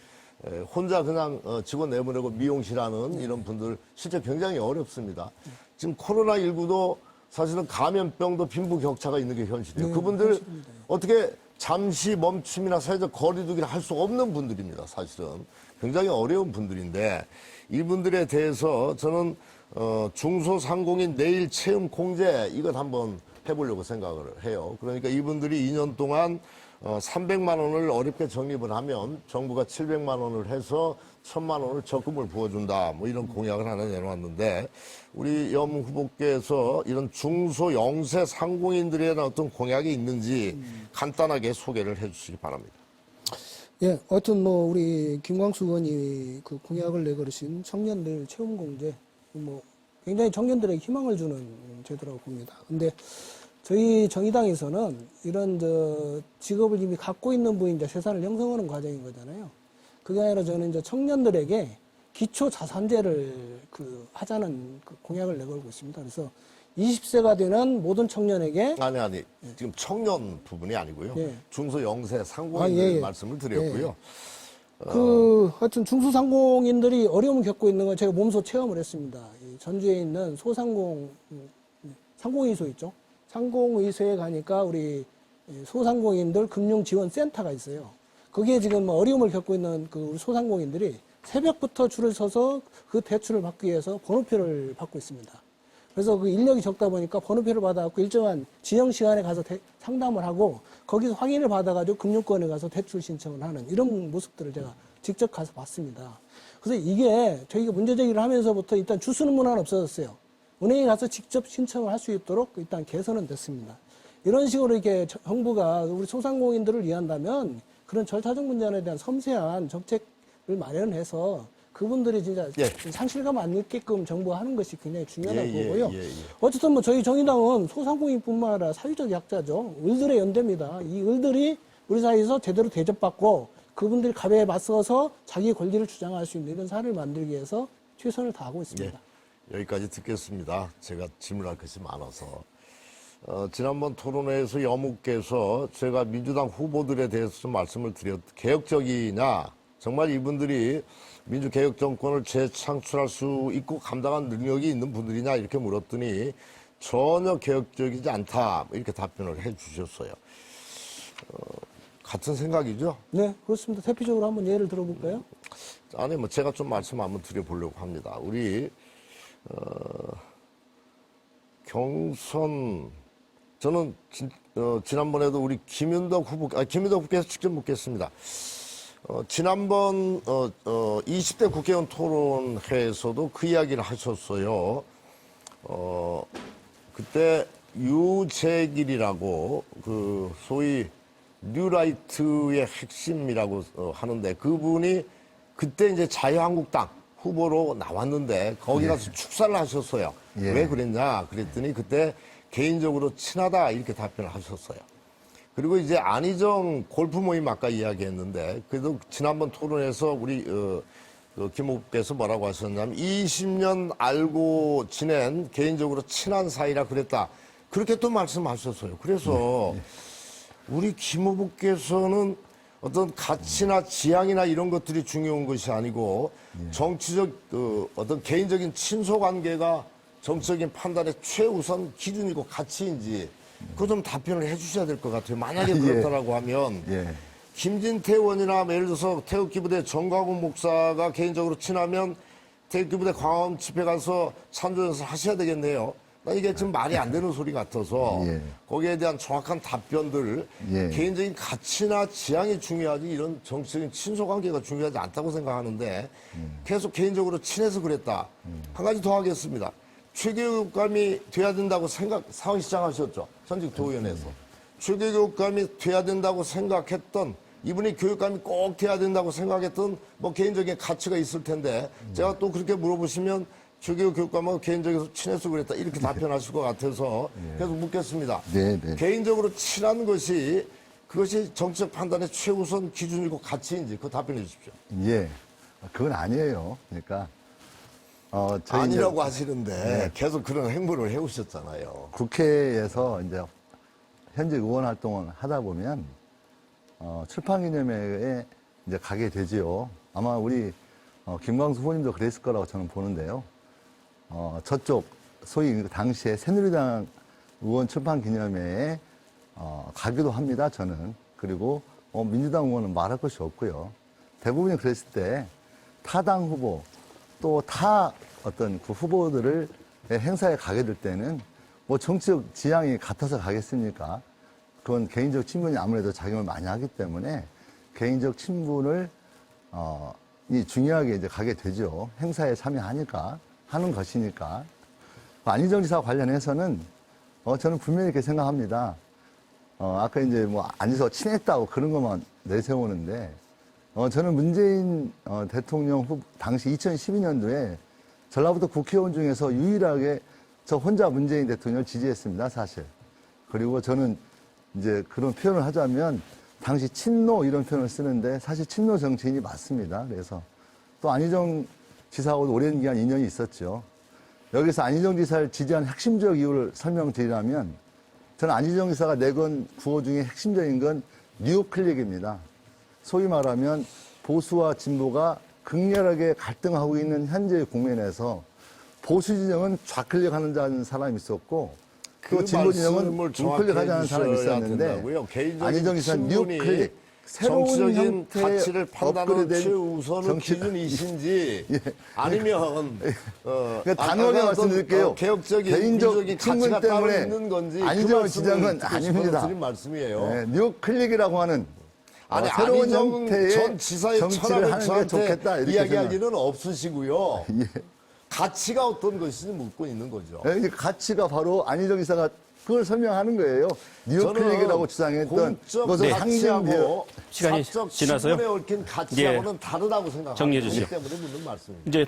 혼자 그냥 직원 내보내고 미용실 하는 이런 분들 실제 굉장히 어렵습니다. 지금 코로나19도 사실은 감염병도 빈부격차가 있는 게 현실이에요. 그분들 어떻게 잠시 멈춤이나 사회적 거리두기를 할 수 없는 분들입니다. 사실은 굉장히 어려운 분들인데 이분들에 대해서 저는 중소상공인 내일 체험 공제 이것 한번 해보려고 생각을 해요. 그러니까 이분들이 2년 동안 300만 원을 어렵게 적립을 하면 정부가 700만 원을 해서 1000만 원을 적금을 부어준다. 뭐 이런 공약을 하나 내놓았는데 우리 염 후보께서 이런 중소 영세 상공인들에 대한 어떤 공약이 있는지 간단하게 소개를 해주시기 바랍니다. 예, 하여튼 뭐 우리 김광수 의원이 그 공약을 내걸으신 청년들 채용 공제 뭐 굉장히 청년들에게 희망을 주는 제도라고 봅니다. 근데 저희 정의당에서는 이런 직업을 이미 갖고 있는 분이 이제 세산을 형성하는 과정인 거잖아요. 그게 아니라 저는 이제 청년들에게 기초 자산제를 하자는 그 공약을 내걸고 있습니다. 그래서 20세가 되는 모든 청년에게 아니 지금 청년 부분이 아니고요. 예. 중소 영세 상공인들 예. 말씀을 드렸고요. 하여튼 중소상공인들이 어려움을 겪고 있는 건 제가 몸소 체험을 했습니다. 이 전주에 있는 상공의소 있죠. 상공의소에 가니까 우리 소상공인들 금융지원센터가 있어요. 거기에 지금 어려움을 겪고 있는 그 소상공인들이 새벽부터 줄을 서서 그 대출을 받기 위해서 번호표를 받고 있습니다. 그래서 그 인력이 적다 보니까 번호표를 받아갖고 일정한 지정 시간에 가서 상담을 하고 거기서 확인을 받아가지고 금융권에 가서 대출 신청을 하는 이런 모습들을 제가 직접 가서 봤습니다. 그래서 이게 저희가 문제제기를 하면서부터 일단 줄 서는 문화는 없어졌어요. 은행에 가서 직접 신청을 할 수 있도록 일단 개선은 됐습니다. 이런 식으로 이렇게 정부가 우리 소상공인들을 위한다면 그런 절차적 문제에 대한 섬세한 정책을 마련해서 그분들이 진짜 상실감 안 느끼게끔 정부가 하는 것이 굉장히 중요하다고 보고요. 어쨌든 뭐 저희 정의당은 소상공인뿐만 아니라 사회적 약자죠. 을들의 연대입니다. 이 을들이 우리 사회에서 제대로 대접받고 그분들이 가벼에 맞서서 자기 권리를 주장할 수 있는 이런 사회를 만들기 위해서 최선을 다하고 있습니다. 여기까지 듣겠습니다. 제가 질문할 것이 많아서. 지난번 토론회에서 여무께서 제가 민주당 후보들에 대해서 좀 말씀을 개혁적이냐, 정말 이분들이 민주개혁 정권을 재창출할 수 있고 감당한 능력이 있는 분들이냐 이렇게 물었더니 전혀 개혁적이지 않다 이렇게 답변을 해 주셨어요. 같은 생각이죠? 네, 그렇습니다. 대표적으로 한번 예를 들어볼까요? 아니, 뭐, 제가 좀 말씀 한번 드려보려고 합니다. 우리, 경선, 저는, 지난번에도 우리 김윤덕 후보께서 직접 묻겠습니다. 지난번, 20대 국회의원 토론회에서도 그 이야기를 하셨어요. 그때 유재길이라고, 소위, 뉴라이트의 핵심이라고 하는데 그분이 그때 이제 자유한국당 후보로 나왔는데 거기 가서 축사를 하셨어요. 왜 그랬냐 그랬더니 그때 개인적으로 친하다 이렇게 답변을 하셨어요. 그리고 이제 안희정 골프 모임 아까 이야기했는데 그래도 지난번 토론에서 우리 김 후보께서 뭐라고 하셨냐면 20년 알고 지낸 개인적으로 친한 사이라 그랬다. 그렇게 또 말씀하셨어요. 그래서 우리 김 후보께서는 어떤 가치나 지향이나 이런 것들이 중요한 것이 아니고 정치적 어떤 개인적인 친소 관계가 정치적인 판단의 최우선 기준이고 가치인지 그거 좀 답변을 해주셔야 될 것 같아요. 만약에 그렇다라고 하면 김진태 의원이나 예를 들어서 태극기부대 정광훈 목사가 개인적으로 친하면 태극기부대 광화문 집회 가서 찬조연설 하셔야 되겠네요. 나 이게 지금 말이 안 되는 소리 같아서 거기에 대한 정확한 답변들 개인적인 가치나 지향이 중요하지 이런 정치적인 친소관계가 중요하지 않다고 생각하는데 계속 개인적으로 친해서 그랬다. 한 가지 더 하겠습니다. 최교육감이 돼야 된다고 사회 시장하셨죠. 전직 도의원에서. 최교육감이 돼야 된다고 생각했던 이분이 교육감이 꼭 돼야 된다고 생각했던 뭐 개인적인 가치가 있을 텐데 제가 또 그렇게 물어보시면 최규호 교육감하고 개인적으로 친해서 그랬다 이렇게 답변하실 것 같아서 계속 묻겠습니다. 개인적으로 친한 것이 그것이 정치적 판단의 최우선 기준이고 가치인지 그거 답변해 주십시오. 예, 그건 아니에요. 그러니까 저희 아니라고 하시는데 계속 그런 행보를 해오셨잖아요. 국회에서 이제 현재 의원 활동을 하다 보면 출판기념회에 이제 가게 되지요. 아마 우리 김광수 후보님도 그랬을 거라고 저는 보는데요. 저쪽 소위 당시에 새누리당 의원 출판기념회에 가기도 합니다. 저는. 그리고 민주당 의원은 말할 것이 없고요. 대부분이 그랬을 때 타당 후보 또 타 어떤 그 후보들을 행사에 가게 될 때는 뭐 정치적 지향이 같아서 가겠습니까? 그건 개인적 친분이 아무래도 작용을 많이 하기 때문에 개인적 친분을 이 중요하게 이제 가게 되죠. 행사에 참여하니까 하는 것이니까. 안희정 지사 관련해서는 저는 분명히 이렇게 생각합니다. 아까 이제 뭐 앉아서 친했다고 그런 것만 내세우는데 저는 문재인 대통령 당시 2012년도에 전라북도 국회의원 중에서 유일하게 저 혼자 문재인 대통령을 지지했습니다, 사실. 그리고 저는 이제 그런 표현을 하자면 당시 친노 이런 표현을 쓰는데 사실 친노 정치인이 맞습니다. 그래서 또 안희정 지사하고도 오랜 기간 인연이 있었죠. 여기서 안희정 지사를 지지한 핵심적 이유를 설명드리라면 저는 안희정 지사가 내건 구호 중에 핵심적인 건 뉴클릭입니다. 소위 말하면 보수와 진보가 극렬하게 갈등하고 있는 현재의 국면에서 보수 진영은 좌클릭하는 사람이 있었고 또 진보 진영은 우클릭하자는 사람이 있었는데 안희정 지사는 뉴클릭 새로운 형태의 가치를 판단하는 최우선은 기준이신지 아니면 그러니까 단호하게 말씀드릴게요. 개혁적인 개인적 가치가 따로 때문에 있는 건지 안희정을 지지한 건 아닙니다. 드린 말씀이에요. 네, 뉴클릭이라고 하는 아니 새로운 안희정 형태의 전 지사의 정치를 철학을 하는 게 좋겠다 저한테 이렇게 이야기하기는 없으시고요. 가치가 어떤 것인지 묻고 있는 거죠. 네, 가치가 바로 안희정 지사가 그걸 설명하는 거예요. 뉴클릭이라고 주장했던 것을 네. 시간이 지나서요. 신분에 얽힌 가치하고는 다르다고 생각하기 정리해 주시죠. 때문에 묻는 말씀입니다. 이제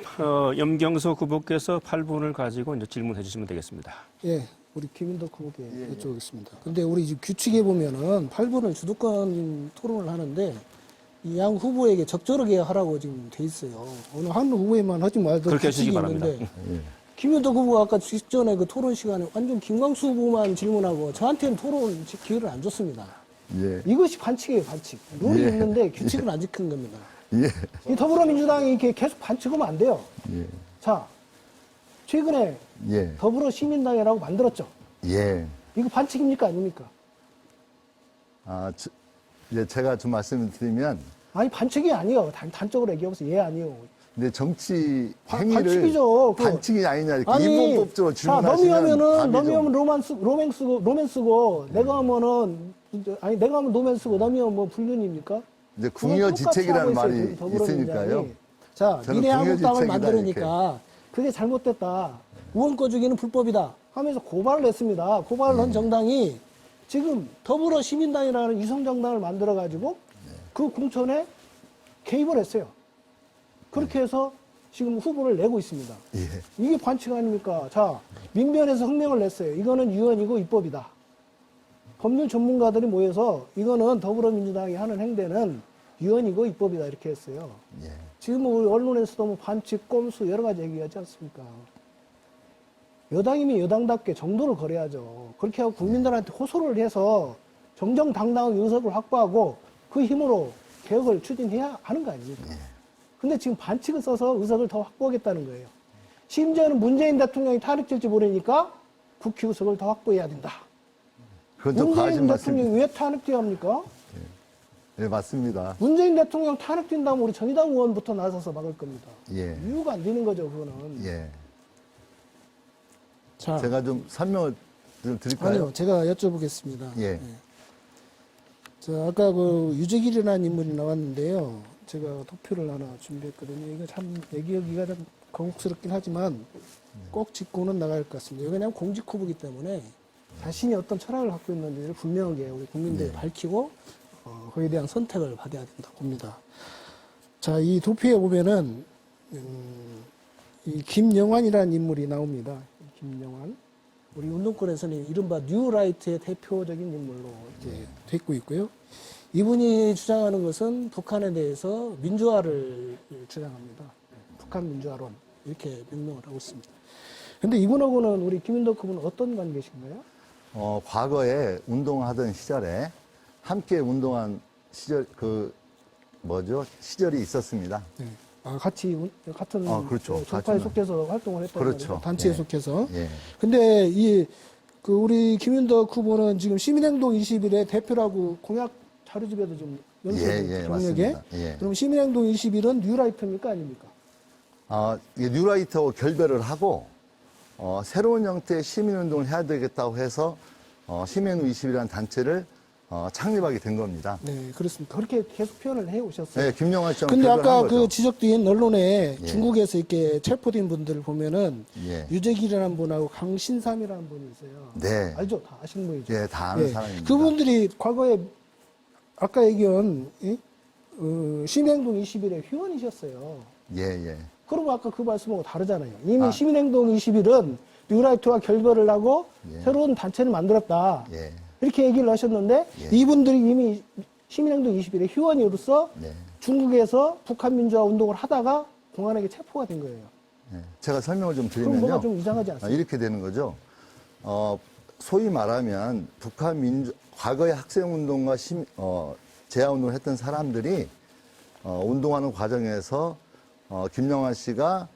염경수 후보께서 8분을 가지고 이제 질문해 주시면 되겠습니다. 예, 우리 김인덕 후보께 여쭤보겠습니다. 근데 우리 지금 규칙에 보면은 8분을 주도권 토론을 하는데 이 양 후보에게 적절하게 하라고 지금 돼 있어요. 어느 한 후보에만 하지 말도 그렇게 하시기 규칙이 바랍니다. 있는데 김인덕 후보가 아까 직전에 그 토론 시간에 완전 김광수 후보만 질문하고 저한테는 토론 기회를 안 줬습니다. 예. 이것이 반칙이에요, 반칙. 룰이 있는데 규칙을 안 지킨 겁니다. 예. 이 더불어민주당이 이렇게 계속 반칙하면 안 돼요. 예. 자, 최근에 예. 더불어시민당이라고 만들었죠. 예. 이거 반칙입니까, 아닙니까? 이제 제가 좀 말씀을 드리면, 아니 반칙이 아니에요. 단적으로 얘기해보세요. 예 아니요. 근데 정치 행위를 반칙이죠. 반칙이 아니냐 이렇게 아니, 인본법적으로 자, 질문하시면 너미 하면 로맨스고 내가 하면은 아니 내가 하면 로맨스고 너미 하면 뭐 불륜입니까? 이제 그건 궁여지책이라는 똑같이 하고 말이 있어요, 더불어민주당이. 있으니까요. 자, 저는 미래한국당을 궁여지책이다, 만들으니까 그게 잘못됐다. 의원 꺼주기는 불법이다 하면서 고발을 했습니다. 고발을 한 정당이 지금 더불어시민당이라는 위성정당을 만들어가지고 그 공천에 개입을 했어요. 그렇게 해서 지금 후보를 내고 있습니다. 예. 이게 반칙 아닙니까? 자, 민변에서 흥명을 냈어요. 이거는 유언이고 입법이다. 법률 전문가들이 모여서 이거는 더불어민주당이 하는 행태는 유언이고 입법이다 이렇게 했어요. 예. 지금 우리 언론에서도 뭐 반칙, 꼼수 여러 가지 얘기하지 않습니까? 여당이면 여당답게 정도를 걸어야죠. 그렇게 하고 국민들한테 호소를 해서 정정당당한 의석을 확보하고 그 힘으로 개혁을 추진해야 하는 거 아닙니까? 근데 지금 반칙을 써서 의석을 더 확보하겠다는 거예요. 심지어는 문재인 대통령이 탄핵될지 모르니까 국회 의석을 더 확보해야 된다. 그건 좀 과하신 문재인 대통령이 말씀입니다. 왜 탄핵돼야 합니까? 예, 맞습니다. 문재인 대통령 탄핵된다면 우리 정의당 의원부터 나서서 막을 겁니다. 예. 이유가 안 되는 거죠, 그거는. 예. 자, 제가 좀 설명을 좀 드릴까요? 아니요, 제가 여쭤보겠습니다. 예. 자, 아까 그 유재길이라는 인물이 나왔는데요. 제가 도표를 하나 준비했거든요. 이거 참 얘기하기가 좀 거국스럽긴 하지만 꼭 짚고는 나갈 것 같습니다. 왜냐하면 공직 후보이기 때문에 자신이 어떤 철학을 갖고 있는지를 분명하게 우리 국민들이 밝히고 그에 대한 선택을 받아야 된다고 봅니다. 자, 이 도표에 보면은 이 김영환이라는 인물이 나옵니다. 김영환. 우리 운동권에서는 이른바 뉴라이트의 대표적인 인물로 이제 되고 있고요. 이분이 주장하는 것은 북한에 대해서 민주화를 주장합니다. 북한 민주화론 이렇게 명명을 하고 있습니다. 근데 이분하고는 우리 김인덕 그분은 어떤 관계신가요? 과거에 운동하던 시절에 함께 운동한 시절이 있었습니다. 네. 아, 같은 그렇죠. 정파에 같은 속해서 활동을 했다는 그렇죠. 거죠. 단체에 예. 속해서. 예. 근데 우리 김윤덕 후보는 지금 시민행동 21의 대표라고 공약 자료집에도 좀 연결되어 예, 있죠. 맞습니다. 경력에. 예. 그럼 시민행동 21은 뉴라이트입니까 아닙니까? 이게 뉴라이트하고 결별을 하고 새로운 형태의 시민운동을 해야 되겠다고 해서 시민운동 21이라는 단체를 창립하게 된 겁니다. 네, 그렇습니다. 그렇게 계속 표현을 해 오셨어요. 네, 김영환 씨랑 근데 결별한 아까 거죠. 그 지적된 언론에 예. 중국에서 이렇게 체포된 분들을 보면은 예. 유재길이라는 분하고 강신삼이라는 분이 있어요. 네. 알죠? 다 아시는 분이죠. 예, 다 아는 예. 사람입니다. 그분들이 과거에 아까 얘기한 시민행동 21의 회원이셨어요. 예, 예. 그리고 아까 그 말씀하고 다르잖아요. 이미 아. 시민행동 21은 뉴라이트와 결별을 하고 예. 새로운 단체를 만들었다. 예. 이렇게 얘기를 하셨는데 예. 이분들이 이미 시민행동 21의 회원으로서 네. 중국에서 북한 민주화 운동을 하다가 공안에게 체포가 된 거예요. 예. 제가 설명을 좀 그럼 뭐가 드리면요. 좀 이상하지 않습니까? 이렇게 되는 거죠. 소위 말하면 과거의 학생운동과 제야운동을 했던 사람들이 운동하는 과정에서 김영환 씨가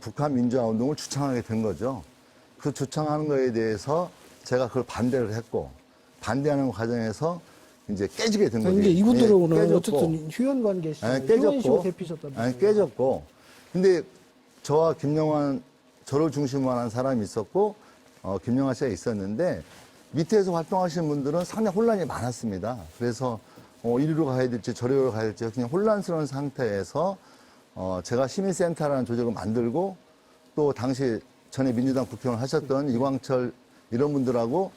북한 민주화 운동을 주창하게 된 거죠. 그 주창하는 거에 대해서 제가 그걸 반대를 했고 반대하는 과정에서 이제 깨지게 된 거죠. 근데 이분들하고는 깨졌고. 어쨌든 회원 관계시죠. 아니, 회원이시고 대표셨단 말이에요. 아니, 깨졌고. 근데 저와 김영환, 저를 중심으로 하는 사람이 있었고, 김영환 씨가 있었는데, 밑에서 활동하시는 분들은 상당히 혼란이 많았습니다. 그래서, 이리로 가야 될지 저리로 가야 될지 그냥 혼란스러운 상태에서, 제가 시민센터라는 조직을 만들고, 또 당시 전에 민주당 국회의원 하셨던 이광철 이런 분들하고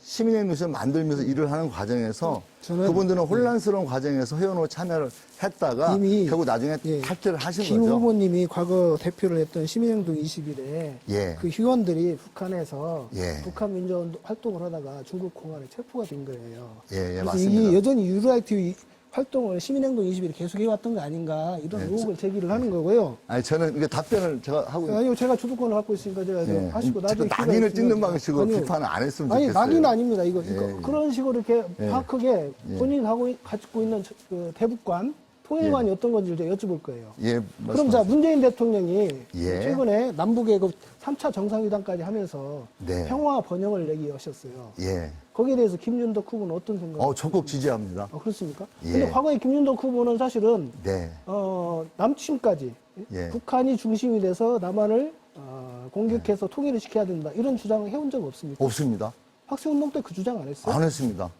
시민행동을 만들면서 일을 하는 과정에서 저는 그분들은 혼란스러운 과정에서 회원으로 참여를 했다가 이미 결국 나중에 예, 탈퇴를 하신 김 거죠. 후보님이 과거 대표를 했던 시민행동 21에 예. 그 회원들이 북한에서 예. 북한 민주화 활동을 하다가 중국 공안에 체포가 된 거예요. 예, 예, 그래서 맞습니다. 이게 여전히 유라이트 활동을 시민행동 21이 계속 해왔던 거 아닌가 이런 예, 의혹을 제기를 하는 거고요. 아니 저는 이게 답변을 제가 하고 아니요, 제가 주도권을 갖고 있으니까 제가 좀 예. 하시고 나중에 제가 기회가 낙인을 있으면 찍는 방식으로 아니요. 비판을 안 했으면 아니 좋겠어요. 낙인 아닙니다. 이거 예, 예. 그런 식으로 이렇게 예. 파악하게 예. 본인이 갖고 있는 그 대북관 통일관이 어떤 건지 좀 여쭤볼 거예요. 예, 그럼 자, 문재인 대통령이 예. 최근에 남북의 그 3차 정상회담까지 하면서 네. 평화 번영을 얘기하셨어요. 예. 거기에 대해서 김윤덕 후보는 어떤 생각이세요? 적극 지지합니다. 그렇습니까? 예. 근데 과거에 김윤덕 후보는 사실은 네. 남침까지 예. 북한이 중심이 돼서 남한을 공격해서 통일을 시켜야 된다 이런 주장을 해온 적 없습니까? 없습니다. 학생운동 때 그 주장 안 했어요? 안 했습니다.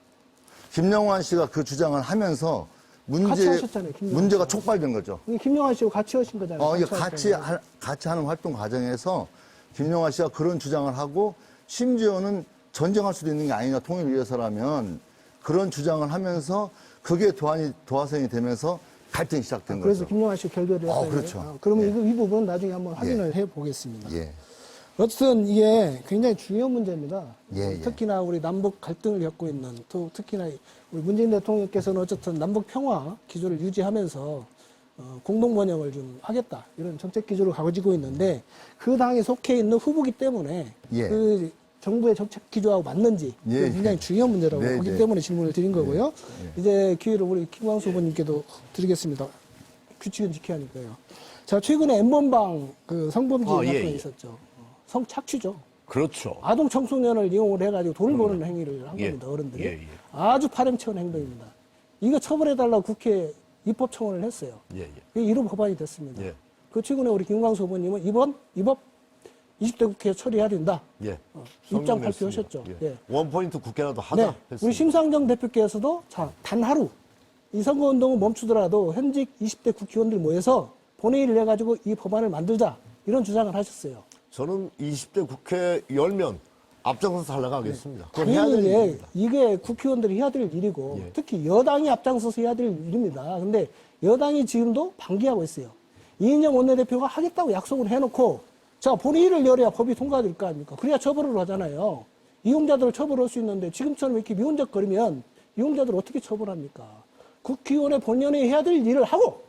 김영환 씨가 그 주장을 하면서 같이 하셨잖아요, 김영환 문제가 씨가. 촉발된 거죠. 김영환 씨하고 같이 하신 거잖아요. 이게 같이 할 때는. 같이 하는 활동 과정에서 김영환 씨가 그런 주장을 하고 심지어는 전쟁할 수도 있는 게 아니냐, 통일을 위해서라면 그런 주장을 하면서 그게 도화선이 되면서 갈등이 시작된 그래서 거죠. 김영환 씨 결별을 했어요. 그렇죠. 그러면 예. 이 부분은 나중에 한번 확인을 해보겠습니다. 예. 어쨌든 이게 굉장히 중요한 문제입니다. 예, 예. 특히나 우리 남북 갈등을 겪고 있는, 또 특히나 우리 문재인 대통령께서는 어쨌든 남북 평화 기조를 유지하면서 공동 번영을 좀 하겠다 이런 정책 기조를 가지고 있는데 그 당에 속해 있는 후보기 때문에 예. 그 정부의 정책 기조하고 맞는지 예, 굉장히 예. 중요한 문제라고 네, 보기 네. 때문에 질문을 드린 거고요. 이제 기회를 우리 김광수 후보님께도 드리겠습니다. 규칙은 지켜야 하니까요. 자, 최근에 N번방 그 성범죄 예, 사건이 예. 있었죠. 성착취죠. 그렇죠. 아동 청소년을 이용을 해가지고 돈을 버는 행위를 한 예. 겁니다, 어른들이. 예, 예. 아주 파렴치한 행동입니다. 이거 처벌해달라고 국회에 입법청원을 했어요. 예, 예. 이게 1호 법안이 됐습니다. 예. 그 최근에 우리 김광수 후보님은 이 법 20대 국회에 처리해야 된다. 예. 입장 성명했습니다. 발표하셨죠. 예. 예. 원포인트 국회라도 하자 네. 했습니다. 우리 심상정 대표께서도 자, 단 하루 이 선거운동은 멈추더라도 현직 20대 국회의원들 모여서 본회의를 해가지고 이 법안을 만들자 이런 주장을 하셨어요. 저는 20대 국회 열면 앞장서서 하려가겠습니다. 그건 해야 될 당연히 일입니다. 이게 국회의원들이 해야 될 일이고 예. 특히 여당이 앞장서서 해야 될 일입니다. 근데 여당이 지금도 방기하고 있어요. 이인영 원내대표가 하겠다고 약속을 해놓고 자 본회의를 열어야 법이 통과될 거 아닙니까? 그래야 처벌을 하잖아요. 이용자들을 처벌할 수 있는데 지금처럼 이렇게 미온적거리면 이용자들을 어떻게 처벌합니까? 국회의원의 본연에 해야 될 일을 하고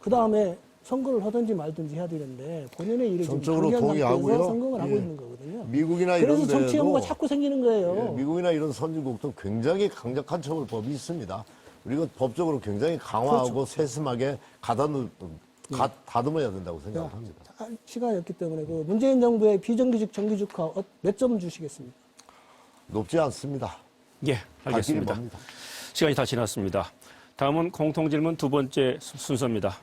그 다음에 선거를 하든지 말든지 해야 되는데 본연의 일을 지금 전적으로 방기한 상태에서 동의하고요. 선거를 하고 예. 있는 거거든요. 미국이나 이런 그래서 정치 혐오가 자꾸 생기는 거예요. 예, 미국이나 이런 선진국도 굉장히 강력한 처벌법이 있습니다. 그리고 법적으로 굉장히 강화하고 그렇죠. 세심하게 다듬어야 된다고 생각합니다. 시간이 없기 때문에 그 문재인 정부의 비정규직 정규직화 몇 점 주시겠습니까? 높지 않습니다. 예, 갈 길이 알겠습니다. 멉니다. 시간이 다 지났습니다. 다음은 공통질문 두 번째 순서입니다.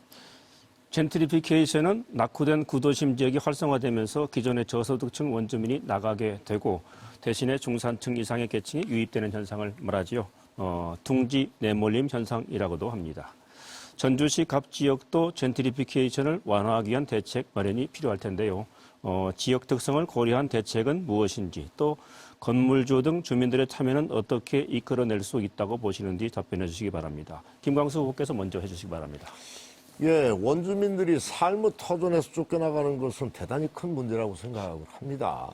젠트리피케이션은 낙후된 구도심 지역이 활성화되면서 기존의 저소득층 원주민이 나가게 되고 대신에 중산층 이상의 계층이 유입되는 현상을 말하지요. 둥지 내몰림 현상이라고도 합니다. 전주시 갑 지역도 젠트리피케이션을 완화하기 위한 대책 마련이 필요할 텐데요. 지역 특성을 고려한 대책은 무엇인지 또 건물주 등 주민들의 참여는 어떻게 이끌어낼 수 있다고 보시는지 답변해 주시기 바랍니다. 김광수 후보께서 먼저 해주시기 바랍니다. 예, 원주민들이 삶의 터전에서 쫓겨나가는 것은 대단히 큰 문제라고 생각을 합니다.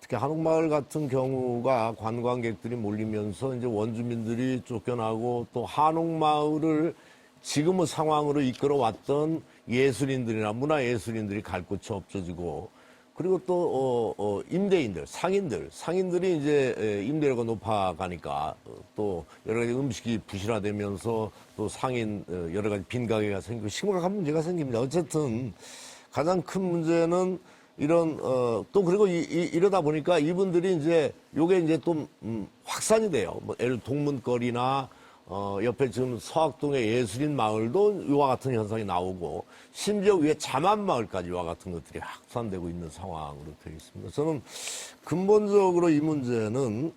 특히 한옥마을 같은 경우가 관광객들이 몰리면서 이제 원주민들이 쫓겨나고 또 한옥마을을 지금의 상황으로 이끌어왔던 예술인들이나 문화예술인들이 갈 곳이 없어지고 그리고 또 임대인들, 상인들이 이제 임대료가 높아가니까 또 여러 가지 음식이 부실화되면서 또 상인 여러 가지 빈 가게가 생기고 심각한 문제가 생깁니다. 어쨌든 가장 큰 문제는 이런 또 그리고 이러다 보니까 이분들이 이제 요게 이제 또 확산이 돼요. 뭐 예를 동문거리나 옆에 지금 서학동의 예술인 마을도 이와 같은 현상이 나오고 심지어 위에 자만 마을까지 이와 같은 것들이 확산되고 있는 상황으로 되어 있습니다. 저는 근본적으로 이 문제는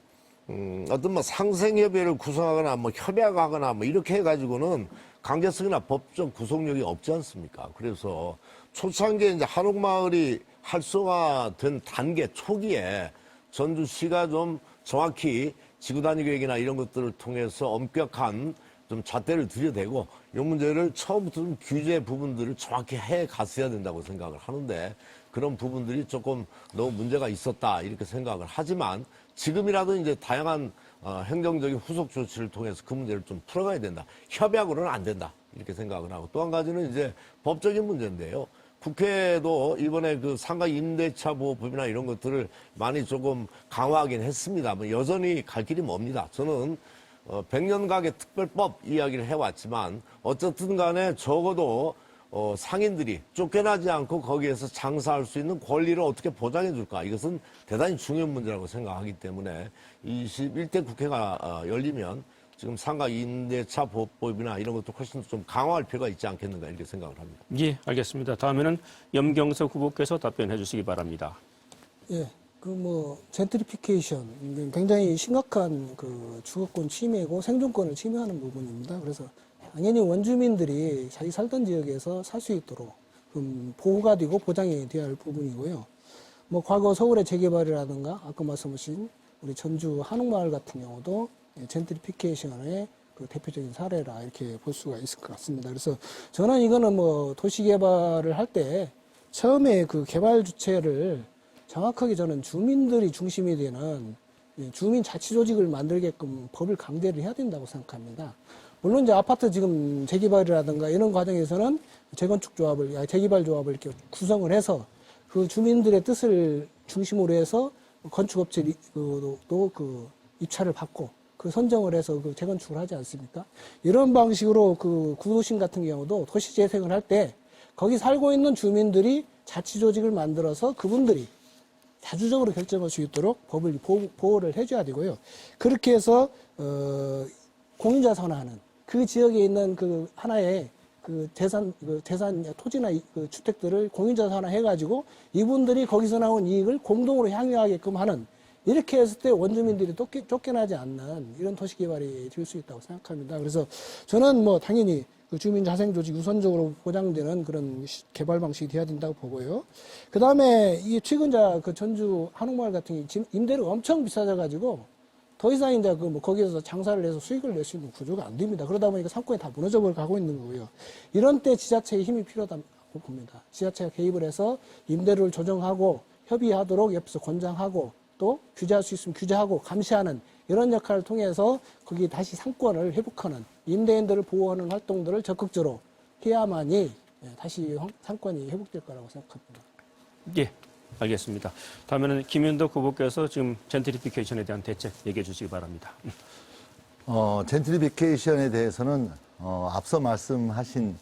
어떤 뭐 상생협의회를 구성하거나 뭐 협약하거나 뭐 이렇게 해가지고는 강제성이나 법적 구속력이 없지 않습니까? 그래서 초창기에 이제 한옥마을이 활성화된 단계 초기에 전주시가 좀 정확히 지구단위 계획이나 이런 것들을 통해서 엄격한 좀 잣대를 들여대고 이 문제를 처음부터 좀 규제 부분들을 정확히 해 갔어야 된다고 생각을 하는데 그런 부분들이 조금 너무 문제가 있었다 이렇게 생각을 하지만 지금이라도 이제 다양한 행정적인 후속 조치를 통해서 그 문제를 좀 풀어가야 된다. 협약으로는 안 된다 이렇게 생각을 하고 또 한 가지는 이제 법적인 문제인데요. 국회도 이번에 그 상가 임대차 보호법이나 이런 것들을 많이 조금 강화하긴 했습니다만 여전히 갈 길이 멉니다. 저는 백년가계 특별법 이야기를 해왔지만 어쨌든 간에 적어도 상인들이 쫓겨나지 않고 거기에서 장사할 수 있는 권리를 어떻게 보장해 줄까? 이것은 대단히 중요한 문제라고 생각하기 때문에 21대 국회가 열리면 지금 상가 임대차 보호법이나 이런 것도 훨씬 좀 강화할 필요가 있지 않겠는가 이렇게 생각을 합니다. 예, 알겠습니다. 다음에는 염경석 후보께서 답변해 주시기 바랍니다. 예, 젠트리피케이션 굉장히 심각한 그 주거권 침해고 생존권을 침해하는 부분입니다. 그래서 당연히 원주민들이 자기 살던 지역에서 살 수 있도록 보호가 되고 보장이 되어야 할 부분이고요. 과거 서울의 재개발이라든가 아까 말씀하신 우리 전주 한옥마을 같은 경우도 젠트리피케이션의 그 대표적인 사례라 이렇게 볼 수가 있을 것 같습니다. 그래서 저는 이거는 도시 개발을 할 때 처음에 그 개발 주체를 정확하게 저는 주민들이 중심이 되는 주민 자치 조직을 만들게끔 법을 강제를 해야 된다고 생각합니다. 물론 이제 아파트 지금 재개발이라든가 이런 과정에서는 재개발 조합을 이렇게 구성을 해서 그 주민들의 뜻을 중심으로 해서 건축업체도 입찰을 받고 그 선정을 해서 그 재건축을 하지 않습니까? 이런 방식으로 그 구도심 같은 경우도 도시 재생을 할 때 거기 살고 있는 주민들이 자치 조직을 만들어서 그분들이 자주적으로 결정할 수 있도록 법을 보호를 해줘야 되고요. 그렇게 해서 공유자산화하는 그 지역에 있는 그 하나의 그 재산 토지나 그 주택들을 공유자산화 해가지고 이분들이 거기서 나온 이익을 공동으로 향유하게끔 하는 이렇게 했을 때 원주민들이 쫓겨나지 않는 이런 도시개발이 될 수 있다고 생각합니다. 그래서 저는 당연히 그 주민자생조직 우선적으로 보장되는 그런 개발 방식이 돼야 된다고 보고요. 그 다음에 이 최근 그 전주 한옥마을 같은 경우 지금 임대료가 엄청 비싸져가지고 더 이상 이제 거기에서 장사를 해서 수익을 낼 수 있는 구조가 안 됩니다. 그러다 보니까 상권이 다 무너져 가고 있는 거고요. 이런 때 지자체의 힘이 필요하다고 봅니다. 지자체가 개입을 해서 임대료를 조정하고 협의하도록 옆에서 권장하고 또 규제할 수 있으면 규제하고 감시하는 이런 역할을 통해서 거기 다시 상권을 회복하는 임대인들을 보호하는 활동들을 적극적으로 해야만이 다시 상권이 회복될 거라고 생각합니다. 예, 알겠습니다. 다음에는 김윤덕 후보께서 지금 젠트리피케이션에 대한 대책 얘기해 주시기 바랍니다. 젠트리피케이션에 대해서는 앞서 말씀하신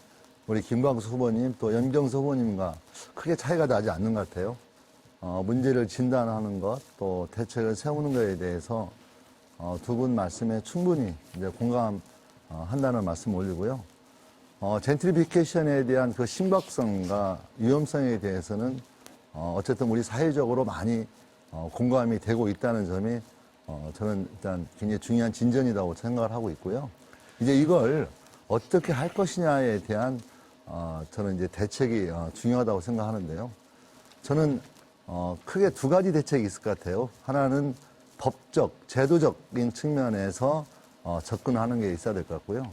우리 김광수 후보님 또 염경수 후보님과 크게 차이가 나지 않는 것 같아요. 문제를 진단하는 것, 또 대책을 세우는 것에 대해서 두 분 말씀에 충분히 이제 공감한다는 말씀 올리고요. 젠트리피케이션에 대한 그 심각성과 위험성에 대해서는 어쨌든 우리 사회적으로 많이 공감이 되고 있다는 점이 저는 일단 굉장히 중요한 진전이라고 생각을 하고 있고요. 이제 이걸 어떻게 할 것이냐에 대한 저는 이제 대책이 중요하다고 생각하는데요. 저는 크게 두 가지 대책이 있을 것 같아요. 하나는 법적, 제도적인 측면에서 접근하는 게 있어야 될 것 같고요.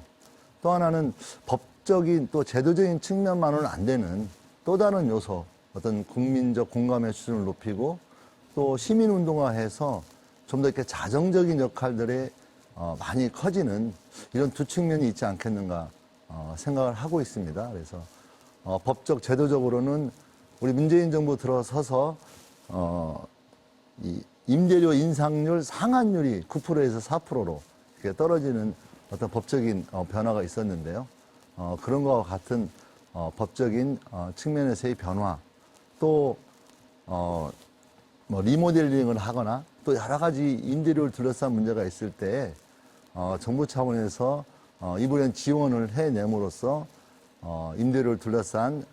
또 하나는 법적인 또 제도적인 측면만으로는 안 되는 또 다른 요소, 어떤 국민적 공감의 수준을 높이고 또 시민운동화해서 좀 더 이렇게 자정적인 역할들이 많이 커지는 이런 두 측면이 있지 않겠는가 생각을 하고 있습니다. 그래서 법적, 제도적으로는 우리 문재인 정부 들어서서 이 임대료 인상률 상한율이 9%에서 4%로 이렇게 떨어지는 어떤 법적인 변화가 있었는데요. 그런 것과 같은 법적인 측면에서의 변화, 또 리모델링을 하거나 또 여러 가지 임대료를 둘러싼 문제가 있을 때 정부 차원에서 이번엔 지원을 해냄으로써 임대료를 둘러싼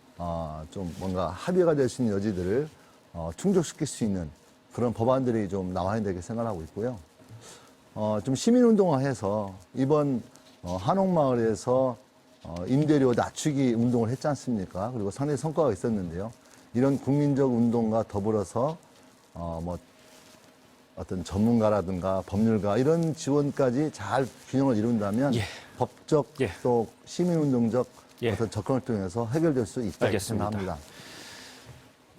좀 뭔가 합의가 될 수 있는 여지들을 충족시킬 수 있는 그런 법안들이 좀 나와야 되게 생각하고 있고요. 좀 시민운동화해서 이번 한옥마을에서 임대료 낮추기 운동을 했지 않습니까? 그리고 상당히 성과가 있었는데요. 이런 국민적 운동과 더불어서 어떤 전문가라든가 법률가 이런 지원까지 잘 균형을 이룬다면 법적 또 시민운동적 어떤 접근을 통해서 해결될 수 있다고 생각합니다.